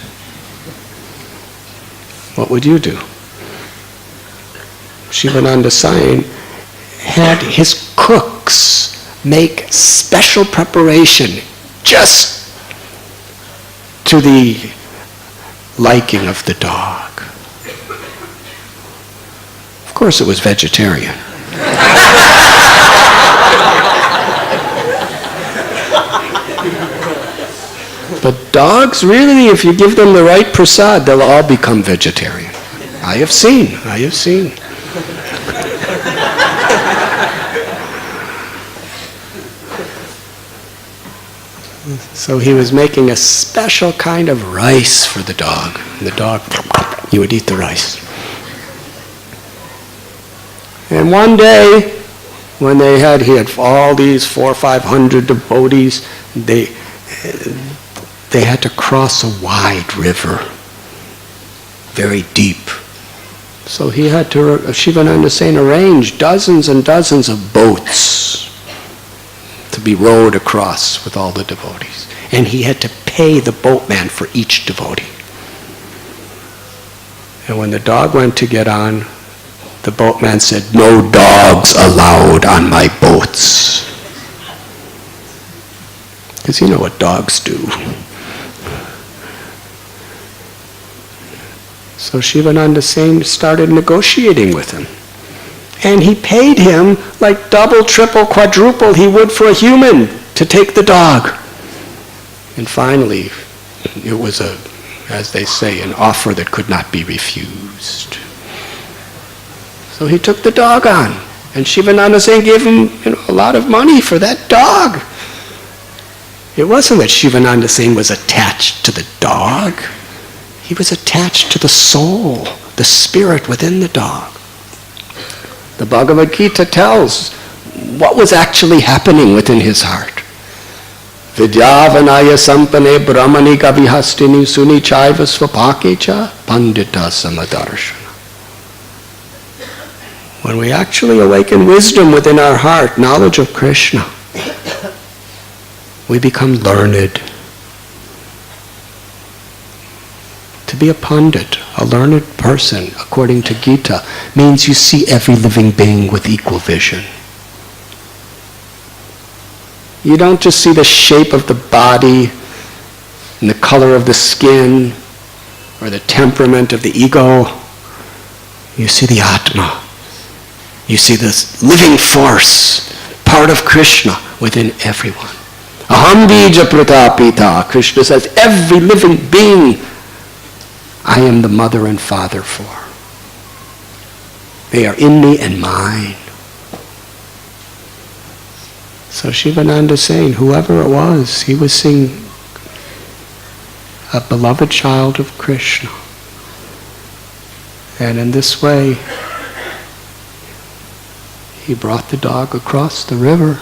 What would you do? Shivananda Sain had his cooks make special preparation just to the liking of the dog. Of course it was vegetarian. But dogs, really, if you give them the right prasad, they'll all become vegetarian. I have seen. So he was making a special kind of rice for the dog. And the dog, he would eat the rice. And one day, when he had all these 400 or 500 devotees, they had to cross a wide river, very deep. So he had to, Shivananda saying, arrange dozens and dozens of boats to be rowed across with all the devotees. And he had to pay the boatman for each devotee. And when the dog went to get on, the boatman said, "No dogs allowed on my boats." Because you know what dogs do. So Shivananda Singh started negotiating with him. And he paid him like double, triple, quadruple he would for a human to take the dog. And finally, it was as they say, an offer that could not be refused. So he took the dog on. And Shivananda Singh gave him a lot of money for that dog. It wasn't that Shivananda Singh was attached to the dog. He was attached to the soul, the spirit within the dog. The Bhagavad Gita tells what was actually happening within his heart. Vidyavanaya sampane brahmani kavihastini suni chaiva svapakecha pandita samadarshana. When we actually awaken wisdom within our heart, knowledge of Krishna, we become learned. To be a pundit, a learned person, according to Gita, means you see every living being with equal vision. You don't just see the shape of the body and the color of the skin or the temperament of the ego. You see the Atma. You see this living force, part of Krishna within everyone. Aham bija pratapita. Krishna says, every living being I am the mother and father for. They are in me and mine. So Shivananda is saying, whoever it was, he was seeing a beloved child of Krishna. And in this way, he brought the dog across the river.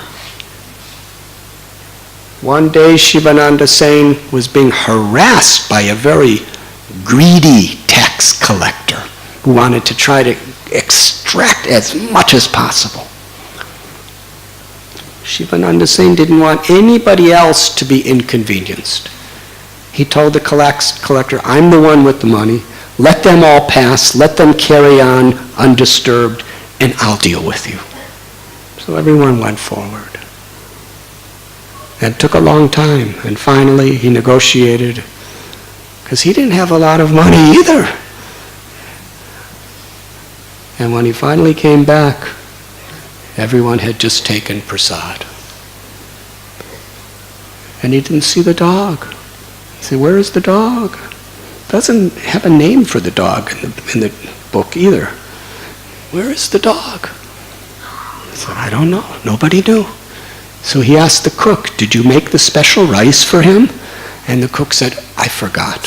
One day Shivananda Singh was being harassed by a very greedy tax collector who wanted to try to extract as much as possible. Shivananda Singh didn't want anybody else to be inconvenienced. He told the collector, I'm the one with the money. Let them all pass. Let them carry on undisturbed, and I'll deal with you. So everyone went forward. And it took a long time. And finally, he negotiated, because he didn't have a lot of money either. And when he finally came back, everyone had just taken prasad. And he didn't see the dog. He said, where is the dog? Doesn't have a name for the dog in the book either. Where is the dog? He said, I don't know. Nobody knew. So he asked the cook, did you make the special rice for him? And the cook said, I forgot.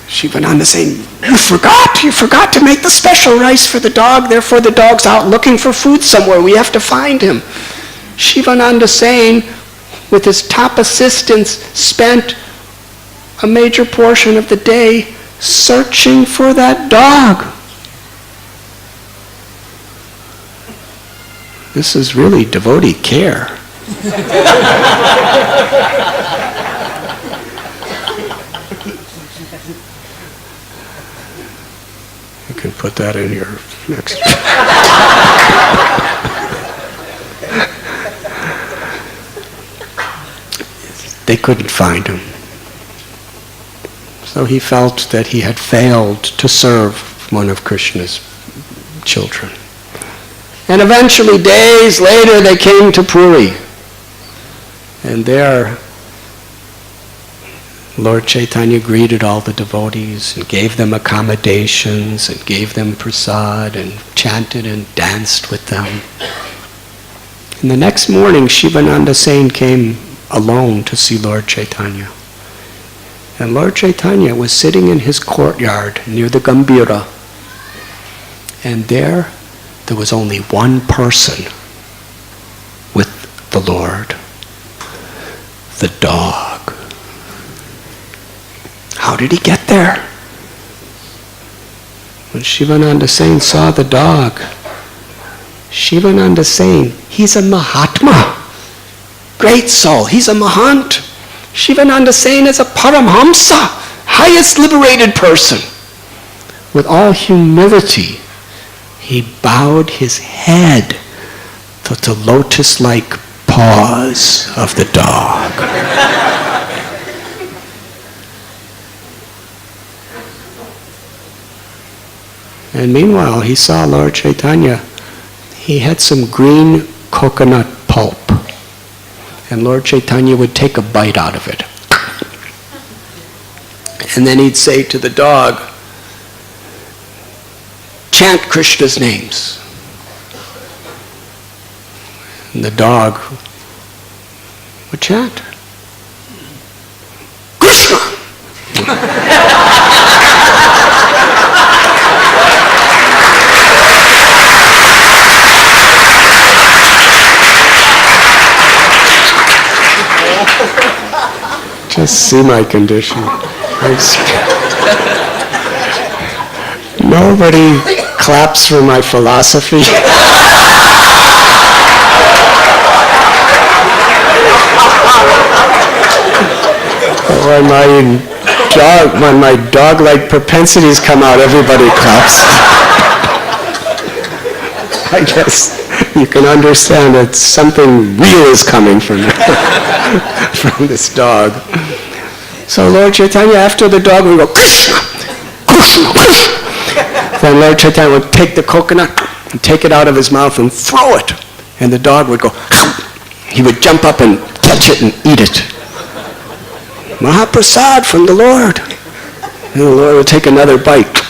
Shivananda saying, you forgot to make the special rice for the dog, therefore the dog's out looking for food somewhere, we have to find him. Shivananda saying, with his top assistants, spent a major portion of the day searching for that dog. This is really devotee care. You can put that in your next. They couldn't find him. So he felt that he had failed to serve one of Krishna's children. And eventually, days later, they came to Puri. And there, Lord Chaitanya greeted all the devotees and gave them accommodations and gave them prasad and chanted and danced with them. And the next morning, Shivananda Singh came alone to see Lord Chaitanya. And Lord Chaitanya was sitting in his courtyard near the Gambhira. And there was only one person with the Lord. The dog. How did he get there? When Shivananda Sain saw the dog, Shivananda Sain, he's a Mahatma. Great soul, he's a Mahant. Shivananda Sain is a Paramhamsa, highest liberated person. With all humility, he bowed his head to the lotus-like paws of the dog. And meanwhile, he saw Lord Chaitanya. He had some green coconut pulp. And Lord Chaitanya would take a bite out of it. And then he'd say to the dog, chant Krishna's names. And the dog would chant. Krishna! Just see my condition. Nobody claps for my philosophy. When my dog-like propensities come out, everybody claps. I guess you can understand that something real is coming from this dog. So Lord Chaitanya, after the dog, would go, Krishna, Krishna, Krishna. Then Lord Chaitanya would take the coconut and take it out of his mouth and throw it. And the dog would go, he would jump up and catch it and eat it. Mahaprasad from the Lord. And the Lord would take another bite.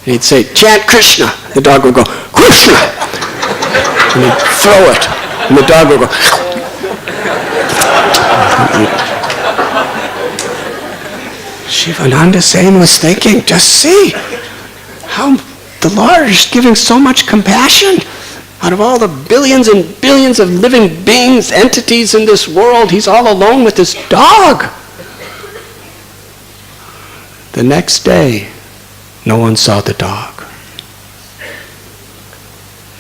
And he'd say, chant Krishna. The dog would go, Krishna. And he'd throw it. And the dog would go, and eat it. Shivananda Sain was thinking, just see how the Lord is giving so much compassion. Out of all the billions and billions of living beings, entities in this world, he's all alone with this dog. The next day, no one saw the dog.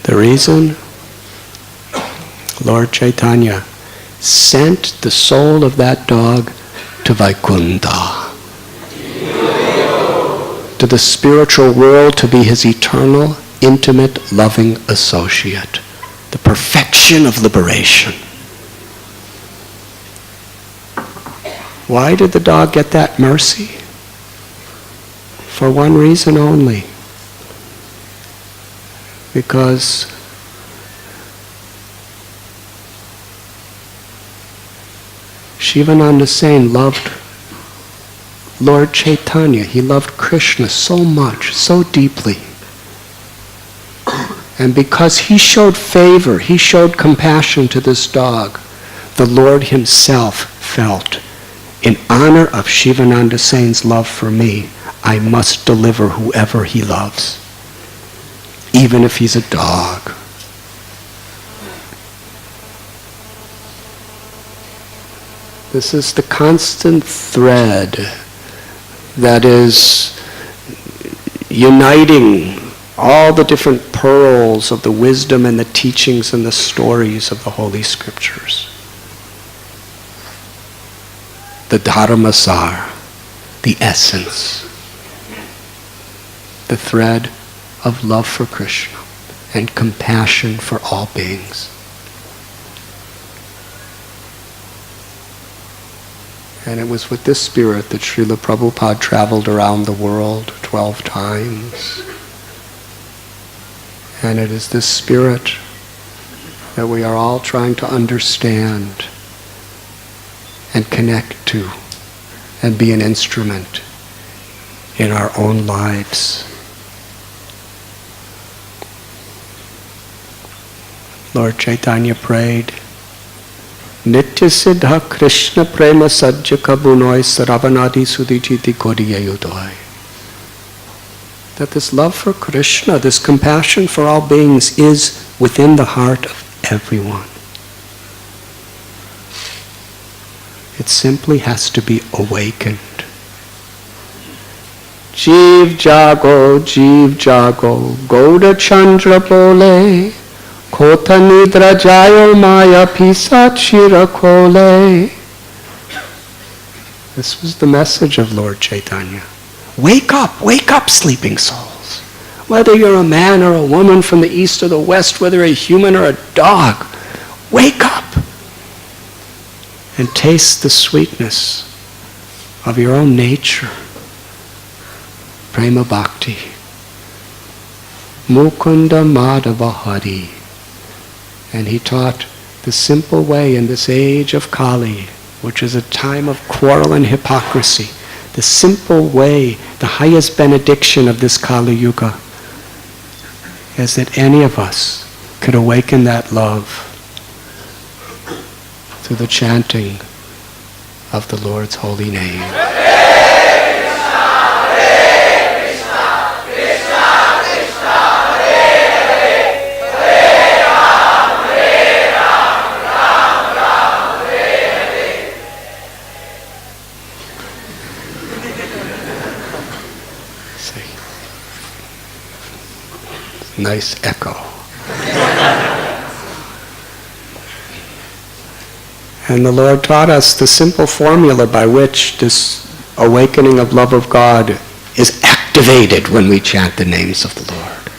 The reason? Lord Chaitanya sent the soul of that dog to Vaikuntha, to the spiritual world, to be his eternal, intimate, loving associate, the perfection of liberation. Why did the dog get that mercy? For one reason only. Because Shivananda Sain loved Lord Chaitanya. He loved Krishna so much, so deeply. And because he showed favor, he showed compassion to this dog, the Lord himself felt, in honor of Shivananda Sain's love for me, I must deliver whoever he loves, even if he's a dog. This is the constant thread that is uniting all the different pearls of the wisdom and the teachings and the stories of the Holy Scriptures. The Dharmasar, the essence, the thread of love for Krishna and compassion for all beings. And it was with this spirit that Srila Prabhupada traveled around the world 12 times. And it is this spirit that we are all trying to understand and connect to and be an instrument in our own lives. Lord Chaitanya prayed, Nitya Siddha Krishna Prema Sajjaka Bunoi Saravanadi Sudijiti Kodiyayudoi. That this love for Krishna, this compassion for all beings is within the heart of everyone. It simply has to be awakened. Jeev jago, Gauda Chandra bole, Kota nidra jayo maya pisachira kole. This was the message of Lord Chaitanya. Wake up, sleeping souls. Whether you're a man or a woman from the east or the west, whether a human or a dog, wake up and taste the sweetness of your own nature. Prema Bhakti. Mukunda Madhava Hari. And he taught the simple way in this age of Kali, which is a time of quarrel and hypocrisy. The simple way, the highest benediction of this Kali Yuga, is that any of us could awaken that love through the chanting of the Lord's holy name. Nice echo. And the Lord taught us the simple formula by which this awakening of love of God is activated when we chant the names of the Lord.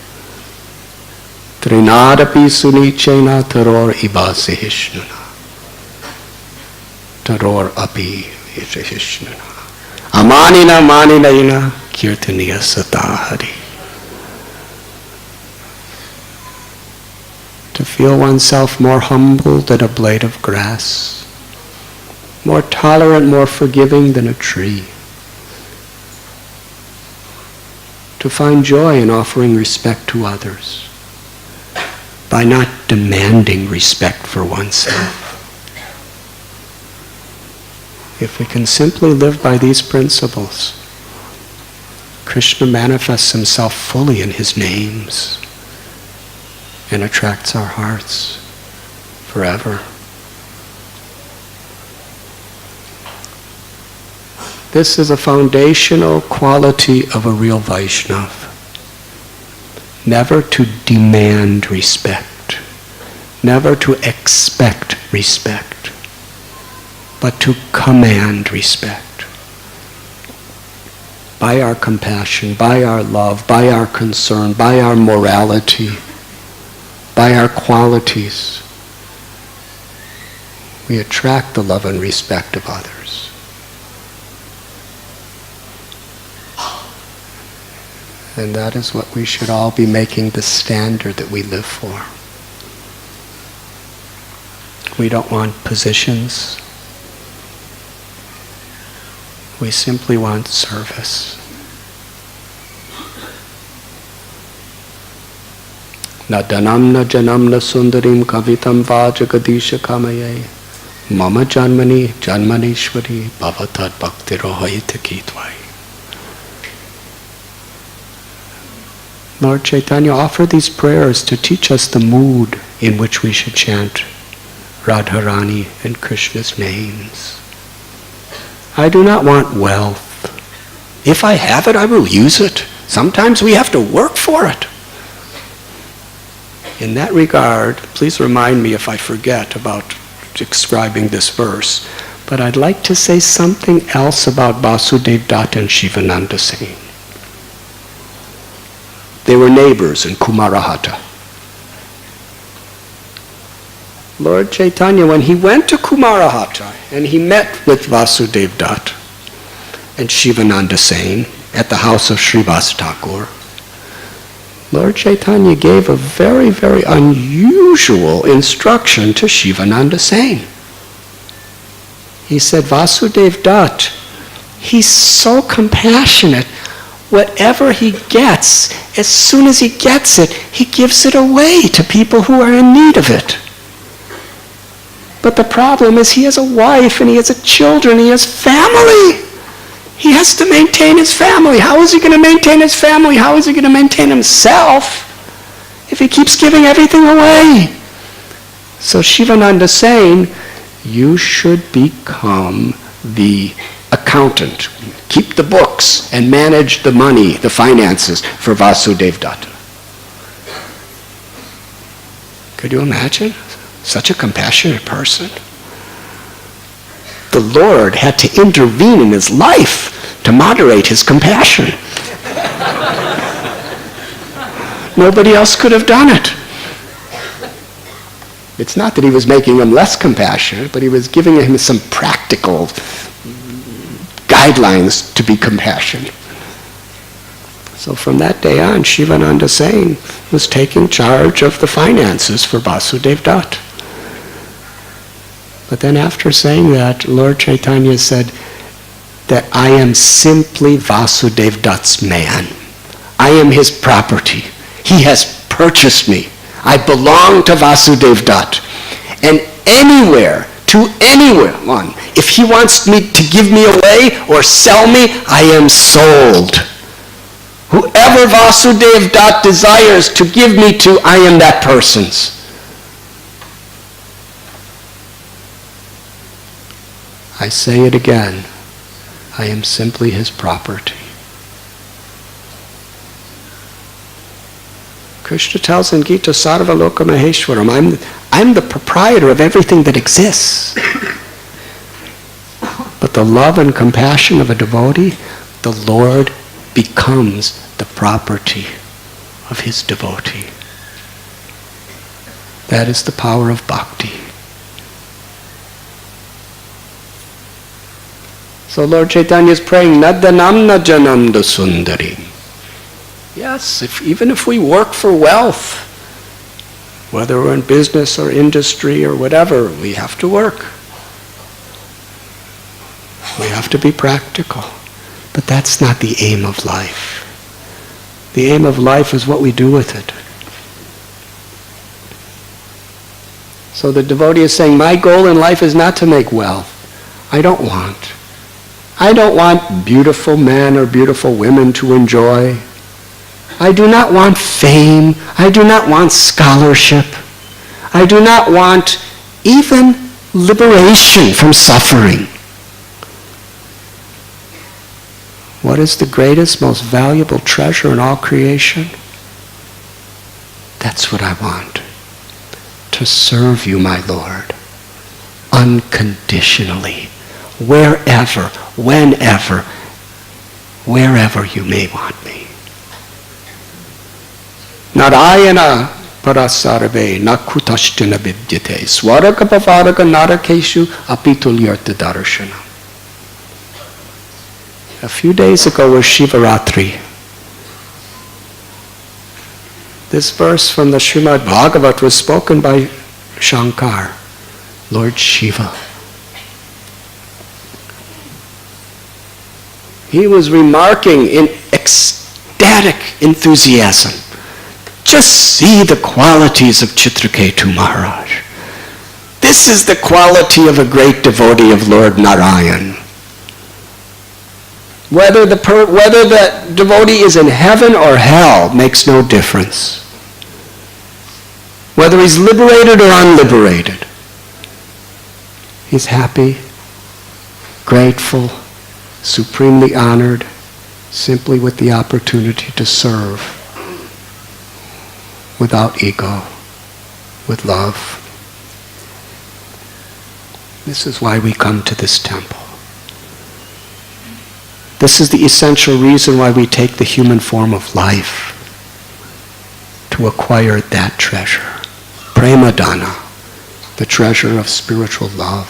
Trinadapi sunichena taror ibasihishnuna. Taror api hishnuna. Amanina maninayina kirtaniya satahari. To feel oneself more humble than a blade of grass, more tolerant, more forgiving than a tree. To find joy in offering respect to others, by not demanding respect for oneself. If we can simply live by these principles, Krishna manifests himself fully in his names and attracts our hearts forever. This is a foundational quality of a real Vaishnava. Never to demand respect, never to expect respect, but to command respect. By our compassion, by our love, by our concern, by our morality, by our qualities, we attract the love and respect of others. And that is what we should all be making the standard that we live for. We don't want positions. We simply want service. Na danamna janamna sundarim kavitam vajagadisha kamaye mama janmani janmanishwari bhavatad bhaktirohayita kitvai. Lord Chaitanya offered these prayers to teach us the mood in which we should chant Radharani and Krishna's names. I do not want wealth. If I have it, I will use it. Sometimes we have to work for it. In that regard, please remind me if I forget about describing this verse, but I'd like to say something else about Vasudev Dutt and Shivananda Singh. They were neighbors in Kumarahata. Lord Chaitanya, when he went to Kumarahata and he met with Vasudev Dutt and Shivananda Singh at the house of Srivas Thakur, Lord Chaitanya gave a very, very unusual instruction to Shivananda Singh. He said, Vasudev Dutt, he's so compassionate. Whatever he gets, as soon as he gets it, he gives it away to people who are in need of it. But the problem is he has a wife and he has children, he has family. He has to maintain his family. How is he going to maintain his family? How is he going to maintain himself if he keeps giving everything away? So Shivananda is saying, you should become the accountant. Keep the books and manage the money, the finances for Vasudev Datta. Could you imagine? Such a compassionate person. The Lord had to intervene in his life to moderate his compassion. Nobody else could have done it. It's not that he was making him less compassionate, but he was giving him some practical guidelines to be compassionate. So from that day on, Shivananda Sain was taking charge of the finances for Vasudev Dutt. But then after saying that, Lord Chaitanya said that I am simply Vasudev Dutt's man. I am his property. He has purchased me. I belong to Vasudev Dutt. And anywhere, to anyone, if he wants me to give me away or sell me, I am sold. Whoever Vasudev Dutt desires to give me to, I am that person's. I say it again, I am simply his property. Krishna tells in Gita, Sarva Loka Maheshwaram, I'm the proprietor of everything that exists. But the love and compassion of a devotee, the Lord becomes the property of his devotee. That is the power of bhakti. So Lord Chaitanya is praying, Nadanam na janam da sundarim. Yes, even if we work for wealth, whether we're in business or industry or whatever, we have to work. We have to be practical. But that's not the aim of life. The aim of life is what we do with it. So the devotee is saying, my goal in life is not to make wealth. I don't want beautiful men or beautiful women to enjoy. I do not want fame. I do not want scholarship. I do not want even liberation from suffering. What is the greatest, most valuable treasure in all creation? That's what I want. To serve you, my Lord, unconditionally, wherever, whenever, wherever you may want me. Narayana parasarve nakutashtina vidyate swaraka pavaraka narakeshu apitulyarta darshanam. A few days ago was Shivaratri. This verse from the Srimad Bhagavat was spoken by Shankar, Lord Shiva. He was remarking in ecstatic enthusiasm, just see the qualities of Chitraketu Maharaj. This is the quality of a great devotee of Lord Narayan. Whether the devotee is in heaven or hell makes no difference. Whether he's liberated or unliberated. He's happy, grateful, supremely honored, simply with the opportunity to serve without ego, with love. This is why we come to this temple. This is the essential reason why we take the human form of life, to acquire that treasure. Prema Dana, the treasure of spiritual love.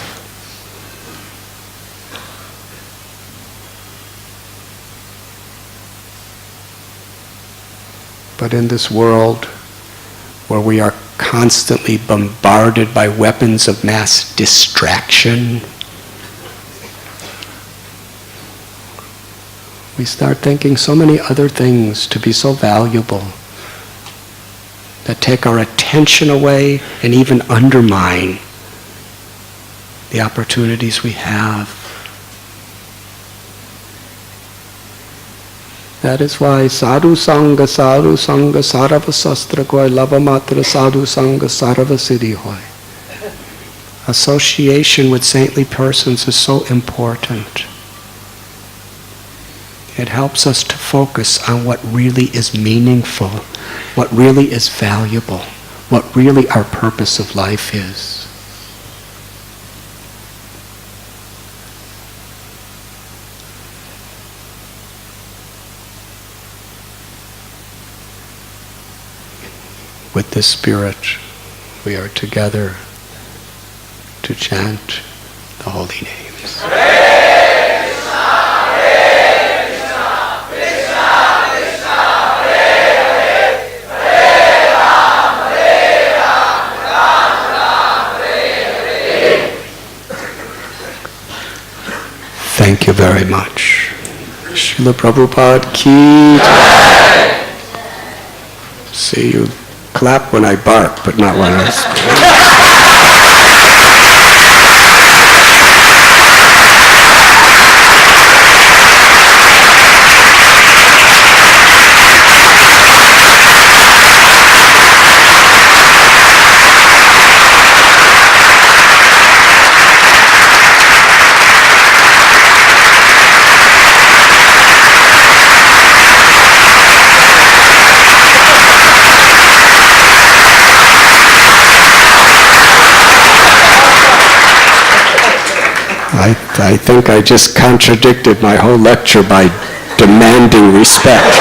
But in this world where we are constantly bombarded by weapons of mass distraction, we start thinking so many other things to be so valuable that take our attention away and even undermine the opportunities we have. That is why sadhu sanga sarava sastra koi lavamatra sadhu sanga sarava siddhi hoy. Association with saintly persons is so important. It helps us to focus on what really is meaningful, what really is valuable, what really our purpose of life is. With this spirit, we are together to chant the holy names. Thank you very much. Srila Prabhupada ki jai. See, you clap when I bark, but not when I speak. I think I just contradicted my whole lecture by demanding respect.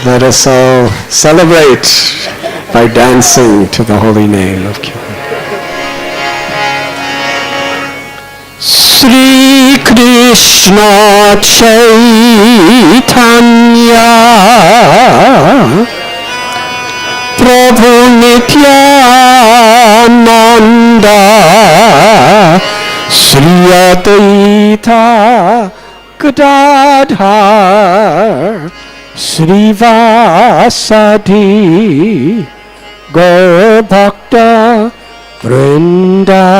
Let us all celebrate by dancing to the holy name of Kirtan. Sri Krishna Chaitanya Prabhu Nityananda Sri Advaita Gadadhar Sri Vasadi Gaur Bhakta Vrindavan.